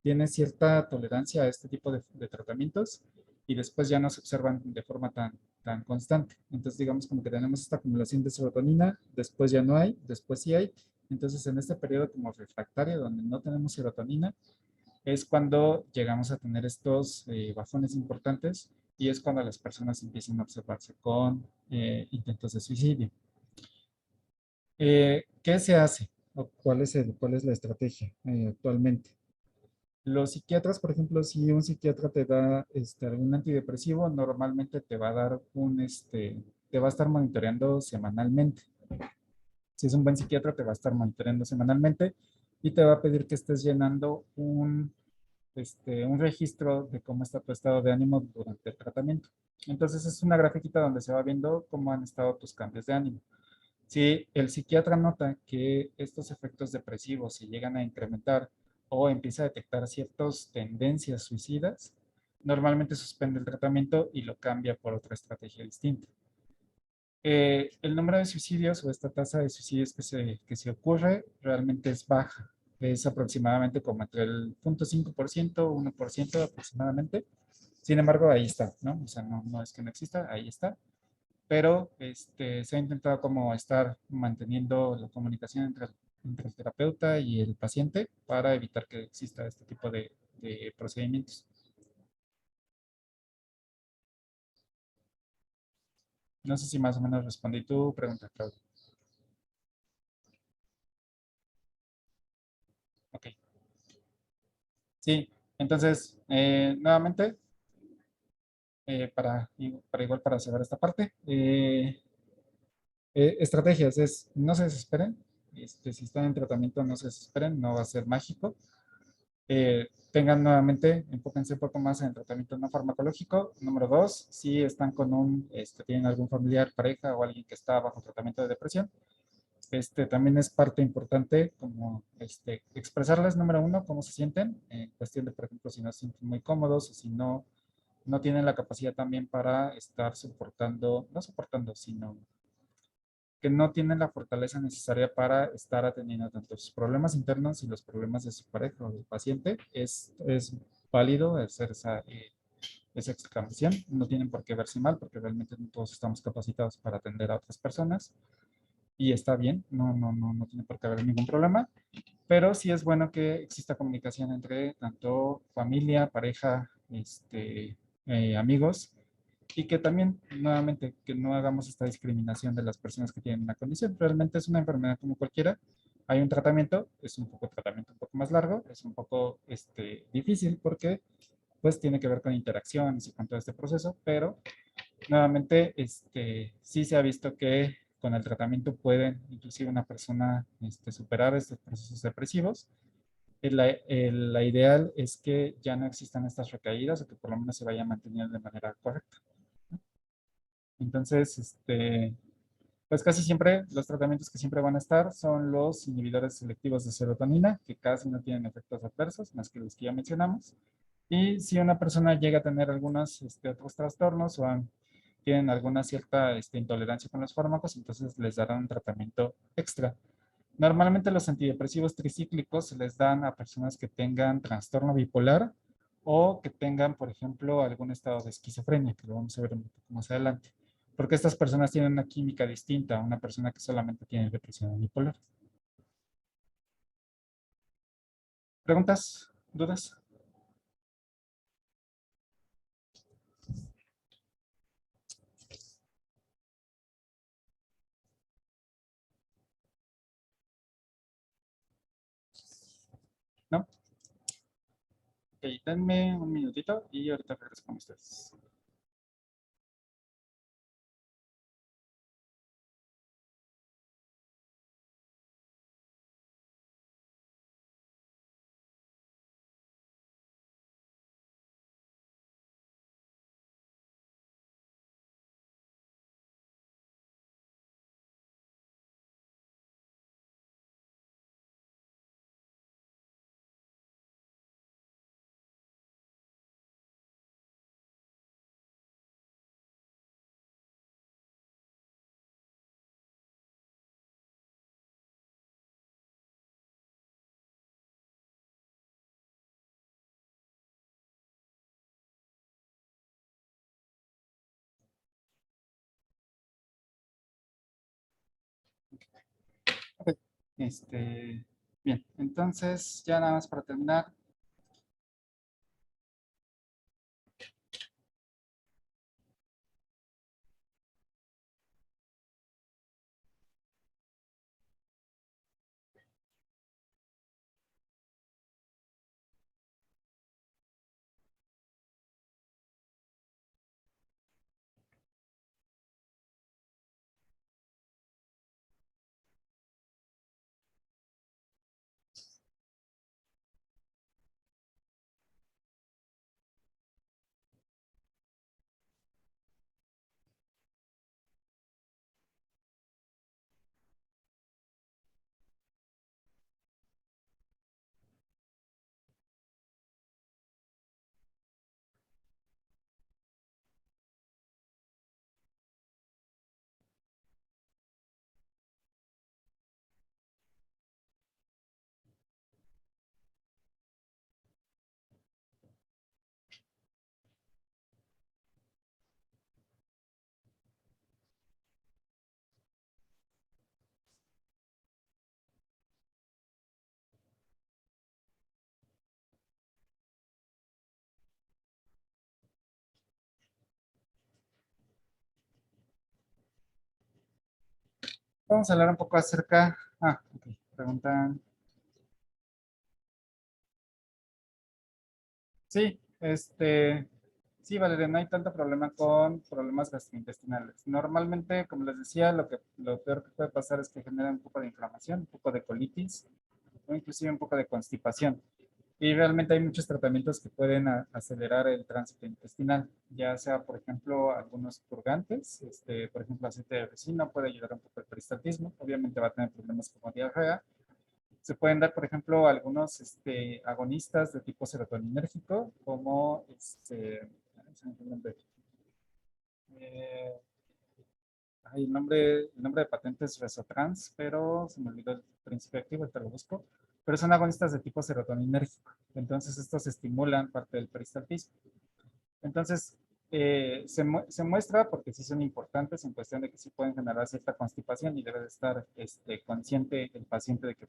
tiene cierta tolerancia a este tipo de tratamientos y después ya no se observan de forma tan constante. Entonces, digamos como que tenemos esta acumulación de serotonina, después ya no hay, después sí hay. Entonces, en este periodo como refractario, donde no tenemos serotonina, es cuando llegamos a tener estos bajones importantes y es cuando las personas empiezan a observarse con intentos de suicidio. ¿Qué se hace? ¿O cuál es la estrategia actualmente? Los psiquiatras, por ejemplo, si un psiquiatra te da algún antidepresivo, normalmente te va a dar te va a estar monitoreando semanalmente. Si es un buen psiquiatra, te va a estar monitoreando semanalmente y te va a pedir que estés llenando un registro de cómo está tu estado de ánimo durante el tratamiento. Entonces es una grafiquita donde se va viendo cómo han estado tus cambios de ánimo. Si el psiquiatra nota que estos efectos depresivos se llegan a incrementar o empieza a detectar ciertas tendencias suicidas, normalmente suspende el tratamiento y lo cambia por otra estrategia distinta. El número de suicidios o esta tasa de suicidios que se ocurre realmente es baja. Es aproximadamente como entre el 0.5%, 1% aproximadamente. Sin embargo, ahí está, ¿no? O sea, no es que no exista, ahí está, pero se ha intentado como estar manteniendo la comunicación entre el terapeuta y el paciente para evitar que exista este tipo de procedimientos. No sé si más o menos respondí tu pregunta, Claudia. Ok. Sí, entonces, nuevamente, para igual para cerrar esta parte, estrategias es no se desesperen. Si están en tratamiento, no se desesperen, no va a ser mágico. Tengan nuevamente, enfóquense un poco más en el tratamiento no farmacológico. Número dos, si están tienen algún familiar, pareja o alguien que está bajo tratamiento de depresión, también es parte importante como expresarles, número uno, cómo se sienten, en cuestión de, por ejemplo, si no se sienten muy cómodos o si no tienen la capacidad también para estar soportando, no soportando, sino que no tienen la fortaleza necesaria para estar atendiendo tanto sus problemas internos y los problemas de su pareja o del paciente, es válido hacer esa exclamación. No tienen por qué verse mal porque realmente no todos estamos capacitados para atender a otras personas y está bien, no tiene por qué haber ningún problema, pero sí es bueno que exista comunicación entre tanto familia, pareja, amigos y que también, nuevamente, que no hagamos esta discriminación de las personas que tienen una condición. Realmente es una enfermedad como cualquiera. Hay un tratamiento, es un tratamiento un poco más largo, es un poco difícil porque pues tiene que ver con interacciones y con todo este proceso, pero nuevamente sí se ha visto que con el tratamiento pueden inclusive una persona superar estos procesos depresivos. La ideal es que ya no existan estas recaídas o que por lo menos se vayan manteniendo de manera correcta. Entonces, pues casi siempre los tratamientos que siempre van a estar son los inhibidores selectivos de serotonina, que casi no tienen efectos adversos, más que los que ya mencionamos. Y si una persona llega a tener algunos otros trastornos o tienen alguna cierta intolerancia con los fármacos, entonces les darán un tratamiento extra. Normalmente los antidepresivos tricíclicos se les dan a personas que tengan trastorno bipolar o que tengan, por ejemplo, algún estado de esquizofrenia, que lo vamos a ver un poco más adelante. Porque estas personas tienen una química distinta a una persona que solamente tiene depresión bipolar. ¿Preguntas? ¿Dudas? Ok, denme un minutito y ahorita regreso con ustedes. Ok, bien, entonces ya nada más para terminar. Vamos a hablar un poco acerca. Ok, preguntan. Sí, sí, Valeria, no hay tanto problema con problemas gastrointestinales. Normalmente, como les decía, lo peor que puede pasar es que genera un poco de inflamación, un poco de colitis o inclusive un poco de constipación. Y realmente hay muchos tratamientos que pueden acelerar el tránsito intestinal, ya sea, por ejemplo, algunos purgantes, por ejemplo, aceite de resina puede ayudar un poco al peristaltismo. Obviamente va a tener problemas como diarrea. Se pueden dar, por ejemplo, algunos agonistas de tipo serotoninérgico, como se me fue el nombre. Eh, el nombre de patente es Resotrans, pero se me olvidó el principio activo, te lo busco. Pero son agonistas de tipo serotoninérgico. Entonces, estos estimulan parte del peristaltismo. Entonces, se muestra porque sí son importantes en cuestión de que sí pueden generar cierta constipación y debe de estar consciente el paciente de que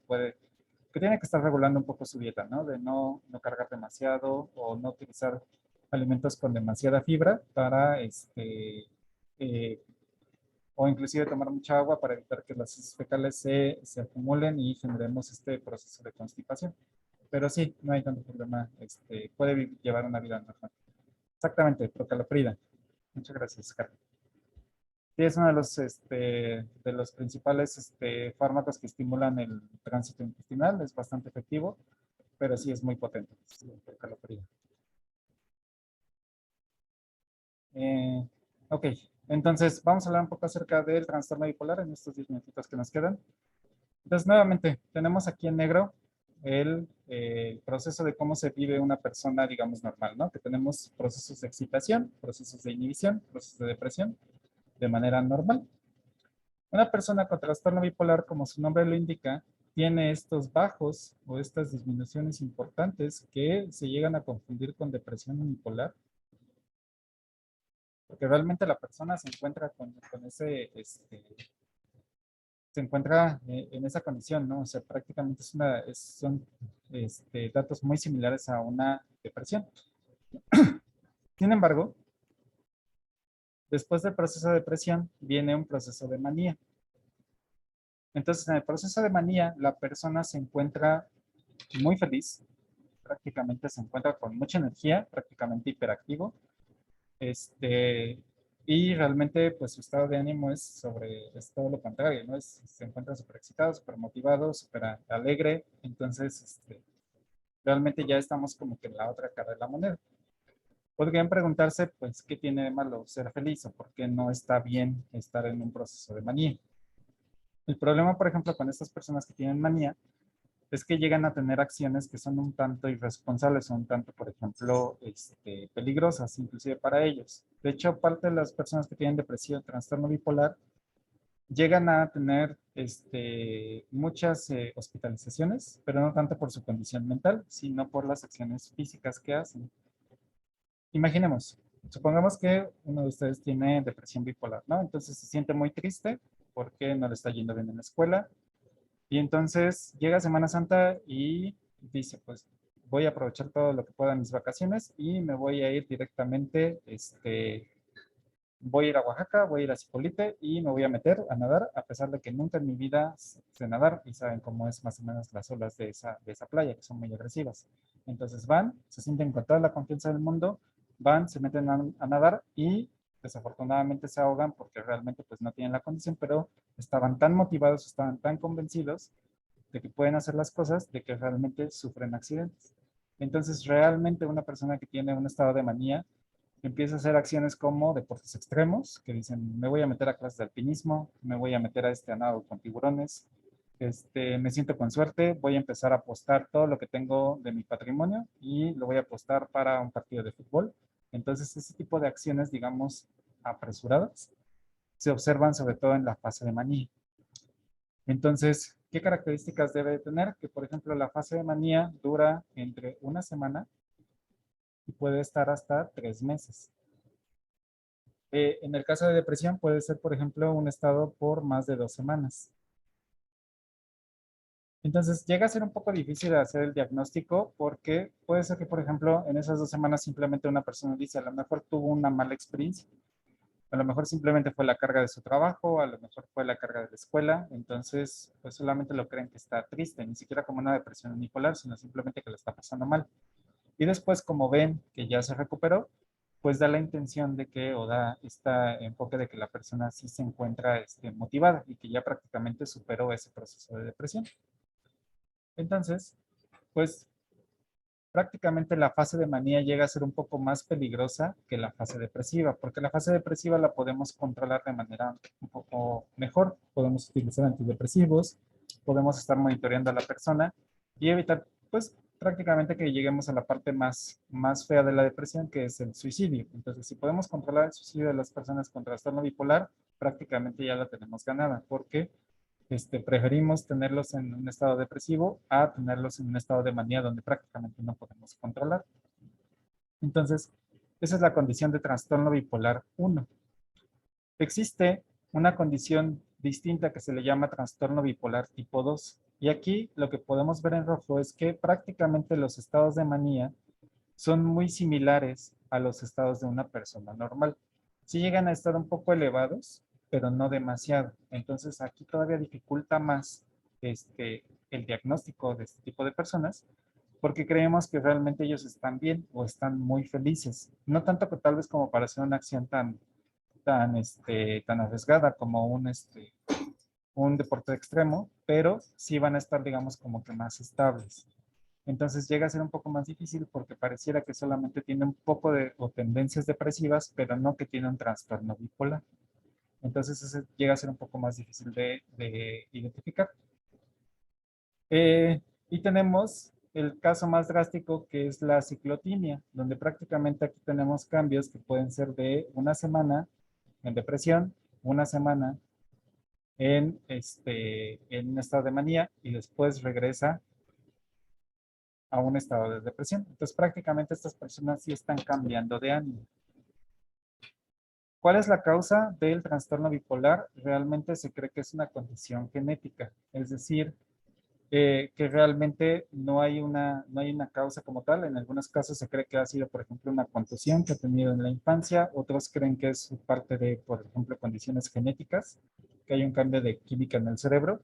tiene que estar regulando un poco su dieta, ¿no? De no cargar demasiado o no utilizar alimentos con demasiada fibra para, eh, o inclusive tomar mucha agua para evitar que las heces fecales se acumulen y generemos este proceso de constipación. Pero sí, no hay tanto problema, puede llevar una vida normal. Exactamente, procalofrida. Muchas gracias, Carlos. Sí, es uno de los principales fármacos que estimulan el tránsito intestinal, es bastante efectivo, pero sí es muy potente. Sí, procalofrida. Eh, ok, entonces vamos a hablar un poco acerca del trastorno bipolar en estos 10 minutitos que nos quedan. Entonces, nuevamente, tenemos aquí en negro el proceso de cómo se vive una persona, digamos, normal, ¿no? Que tenemos procesos de excitación, procesos de inhibición, procesos de depresión, de manera normal. Una persona con trastorno bipolar, como su nombre lo indica, tiene estos bajos o estas disminuciones importantes que se llegan a confundir con depresión unipolar, porque realmente la persona se encuentra con ese, se encuentra en esa condición, ¿no? O sea, prácticamente son datos muy similares a una depresión. Sin embargo, después del proceso de depresión viene un proceso de manía. Entonces, en el proceso de manía, la persona se encuentra muy feliz, prácticamente se encuentra con mucha energía, prácticamente hiperactivo. Y realmente pues su estado de ánimo es todo lo contrario, ¿no? Se encuentra súper excitado, súper motivado, súper alegre. Entonces, realmente ya estamos como que en la otra cara de la moneda. Podrían preguntarse, pues, ¿qué tiene de malo ser feliz o por qué no está bien estar en un proceso de manía? El problema, por ejemplo, con estas personas que tienen manía es que llegan a tener acciones que son un tanto irresponsables o un tanto, por ejemplo, peligrosas, inclusive para ellos. De hecho, parte de las personas que tienen depresión, trastorno bipolar, llegan a tener muchas hospitalizaciones, pero no tanto por su condición mental, sino por las acciones físicas que hacen. Imaginemos, supongamos que uno de ustedes tiene depresión bipolar, ¿no? Entonces se siente muy triste porque no le está yendo bien en la escuela. Y entonces llega Semana Santa y dice, pues voy a aprovechar todo lo que pueda en mis vacaciones y me voy a ir directamente, voy a ir a Oaxaca, voy a ir a Zipolite y me voy a meter a nadar, a pesar de que nunca en mi vida sé nadar y saben cómo es más o menos las olas de esa playa, que son muy agresivas. Entonces van, se sienten con toda la confianza del mundo, van, se meten a nadar y desafortunadamente se ahogan porque realmente pues no tienen la condición, pero estaban tan motivados, estaban tan convencidos de que pueden hacer las cosas, de que realmente sufren accidentes. Entonces realmente una persona que tiene un estado de manía empieza a hacer acciones como deportes extremos, que dicen, me voy a meter a clases de alpinismo, me voy a meter a a nado con tiburones, me siento con suerte, voy a empezar a apostar todo lo que tengo de mi patrimonio y lo voy a apostar para un partido de fútbol. Entonces, ese tipo de acciones, digamos, apresuradas, se observan sobre todo en la fase de manía. Entonces, ¿qué características debe de tener? Que, por ejemplo, la fase de manía dura entre una semana y puede estar hasta 3 meses. En el caso de depresión puede ser, por ejemplo, un estado por más de 2 semanas. Entonces, llega a ser un poco difícil hacer el diagnóstico porque puede ser que, por ejemplo, en esas 2 semanas simplemente una persona dice, a lo mejor tuvo una mala experiencia, a lo mejor simplemente fue la carga de su trabajo, a lo mejor fue la carga de la escuela, entonces, pues solamente lo creen que está triste, ni siquiera como una depresión unipolar, sino simplemente que lo está pasando mal. Y después, como ven que ya se recuperó, pues da la intención de que, o da este enfoque de que la persona sí se encuentra motivada y que ya prácticamente superó ese proceso de depresión. Entonces, pues prácticamente la fase de manía llega a ser un poco más peligrosa que la fase depresiva, porque la fase depresiva la podemos controlar de manera un poco mejor. Podemos utilizar antidepresivos, podemos estar monitoreando a la persona y evitar, pues, prácticamente que lleguemos a la parte más fea de la depresión, que es el suicidio. Entonces, si podemos controlar el suicidio de las personas con trastorno bipolar, prácticamente ya la tenemos ganada, porque preferimos tenerlos en un estado depresivo a tenerlos en un estado de manía donde prácticamente no podemos controlar. Entonces, esa es la condición de trastorno bipolar 1. Existe una condición distinta que se le llama trastorno bipolar tipo 2. Y aquí lo que podemos ver en rojo es que prácticamente los estados de manía son muy similares a los estados de una persona normal. Sí llegan a estar un poco elevados, pero no demasiado. Entonces aquí todavía dificulta más el diagnóstico de este tipo de personas, porque creemos que realmente ellos están bien o están muy felices. No tanto que tal vez como para hacer una acción tan arriesgada como un deporte extremo, pero sí van a estar, digamos, como que más estables. Entonces llega a ser un poco más difícil porque pareciera que solamente tiene un poco de o tendencias depresivas, pero no que tiene un trastorno bipolar. Entonces ese llega a ser un poco más difícil de identificar. Y tenemos el caso más drástico que es la ciclotimia, donde prácticamente aquí tenemos cambios que pueden ser de una semana en depresión, una semana en un estado de manía y después regresa a un estado de depresión. Entonces prácticamente estas personas sí están cambiando de ánimo. ¿Cuál es la causa del trastorno bipolar? Realmente se cree que es una condición genética, es decir, que realmente no hay una causa como tal. En algunos casos se cree que ha sido, por ejemplo, una contusión que ha tenido en la infancia. Otros creen que es parte de, por ejemplo, condiciones genéticas, que hay un cambio de química en el cerebro.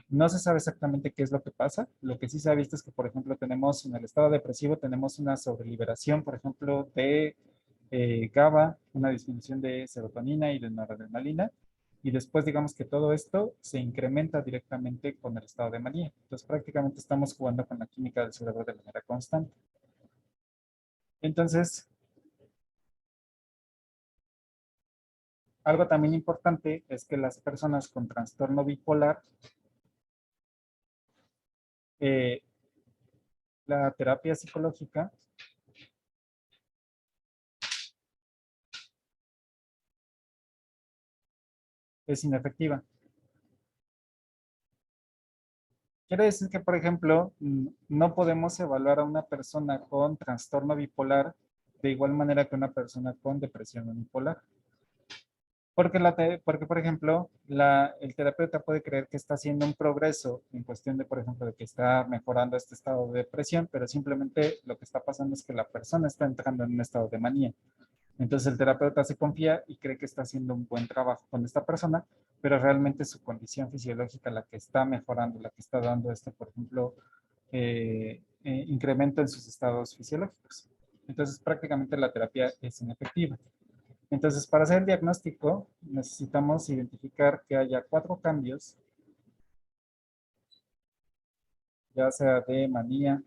No se sabe exactamente qué es lo que pasa. Lo que sí se ha visto es que, por ejemplo, tenemos en el estado depresivo, tenemos una sobreliberación, por ejemplo, de GABA, una disminución de serotonina y de noradrenalina. Y después, digamos que todo esto se incrementa directamente con el estado de manía. Entonces, prácticamente estamos jugando con la química del cerebro de manera constante. Entonces, algo también importante es que las personas con trastorno bipolar, eh, la terapia psicológica es inefectiva. Quiere decir que, por ejemplo, no podemos evaluar a una persona con trastorno bipolar de igual manera que una persona con depresión unipolar. Porque, porque por ejemplo, el terapeuta puede creer que está haciendo un progreso en cuestión de, por ejemplo, de que está mejorando este estado de depresión, pero simplemente lo que está pasando es que la persona está entrando en un estado de manía. Entonces el terapeuta se confía y cree que está haciendo un buen trabajo con esta persona, pero realmente es su condición fisiológica la que está mejorando, la que está dando este, por ejemplo, incremento en sus estados fisiológicos. Entonces prácticamente la terapia es inefectiva. Entonces, para hacer el diagnóstico, necesitamos identificar que haya 4 cambios, ya sea de manía,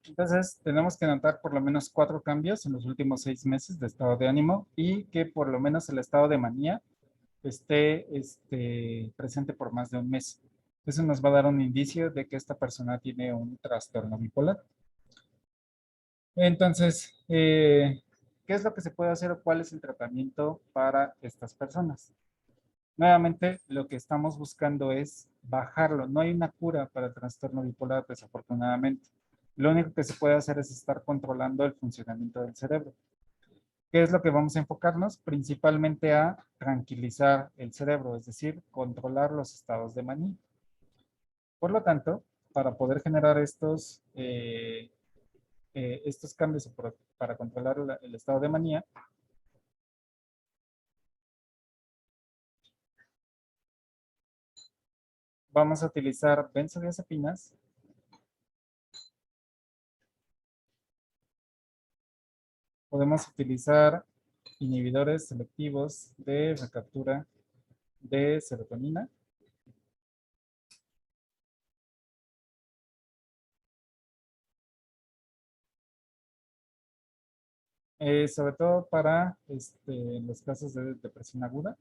entonces, tenemos que notar por lo menos 4 cambios en los últimos 6 meses de estado de ánimo y que por lo menos el estado de manía esté presente por más de un mes. Eso nos va a dar un indicio de que esta persona tiene un trastorno bipolar. Entonces, ¿qué es lo que se puede hacer o cuál es el tratamiento para estas personas? Nuevamente, lo que estamos buscando es bajarlo. No hay una cura para el trastorno bipolar, desafortunadamente. Lo único que se puede hacer es estar controlando el funcionamiento del cerebro. ¿Qué es lo que vamos a enfocarnos? Principalmente a tranquilizar el cerebro, es decir, controlar los estados de manía. Por lo tanto, para poder generar estos cambios para controlar el estado de manía, vamos a utilizar benzodiazepinas. Podemos utilizar inhibidores selectivos de recaptura de serotonina. Sobre todo para los casos de depresión aguda.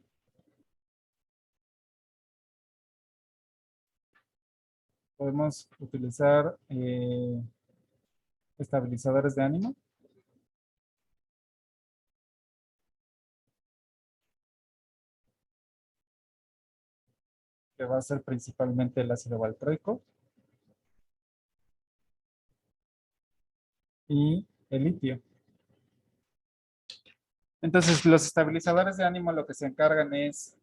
Podemos utilizar estabilizadores de ánimo. Que va a ser principalmente el ácido valproico y el litio. Entonces, los estabilizadores de ánimo lo que se encargan es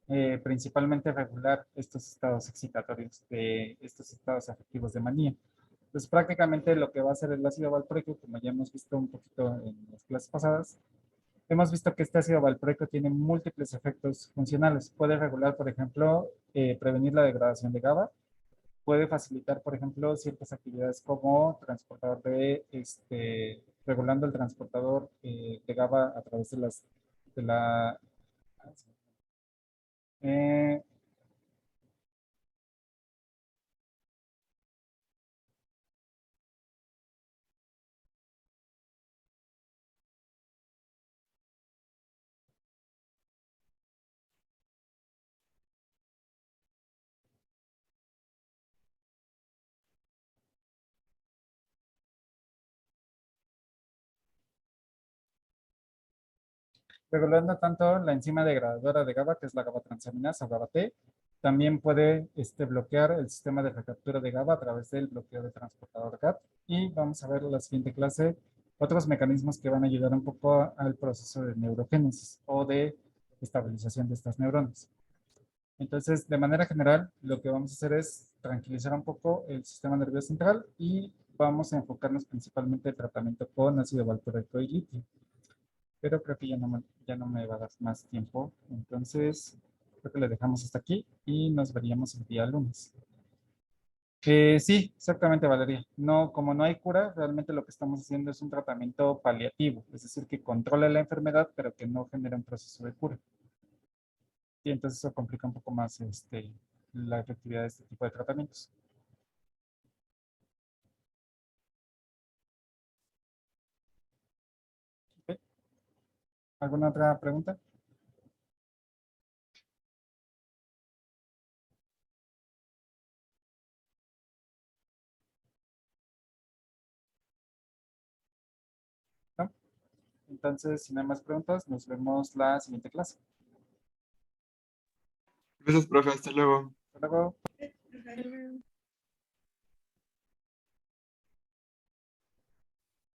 principalmente regular estos estados excitatorios, de estos estados afectivos de manía. Entonces, prácticamente lo que va a hacer el ácido valproico, como ya hemos visto un poquito en las clases pasadas, hemos visto que este ácido valproico tiene múltiples efectos funcionales. Puede regular, por ejemplo, prevenir la degradación de GABA, puede facilitar, por ejemplo, ciertas actividades como transportador regulando el transportador de GABA a través de la, eh, regulando tanto la enzima degradadora de GABA, que es la GABA transaminasa o GABA-T, También puede bloquear el sistema de recaptura de GABA a través del bloqueo de transportador GAP. Y vamos a ver en la siguiente clase otros mecanismos que van a ayudar un poco al proceso de neurogénesis o de estabilización de estas neuronas. Entonces, de manera general, lo que vamos a hacer es tranquilizar un poco el sistema nervioso central y vamos a enfocarnos principalmente en el tratamiento con ácido valproico y litio. Pero creo que ya no me va a dar más tiempo. Entonces, creo que le dejamos hasta aquí y nos veríamos el día lunes. Sí, exactamente, Valeria. No, como no hay cura, realmente lo que estamos haciendo es un tratamiento paliativo, es decir, que controla la enfermedad, pero que no genera un proceso de cura. Y entonces eso complica un poco más la efectividad de este tipo de tratamientos. ¿Ok? ¿Alguna otra pregunta? ¿No? Entonces, si no hay más preguntas, nos vemos la siguiente clase. Gracias, profe. Hasta luego. Hasta luego.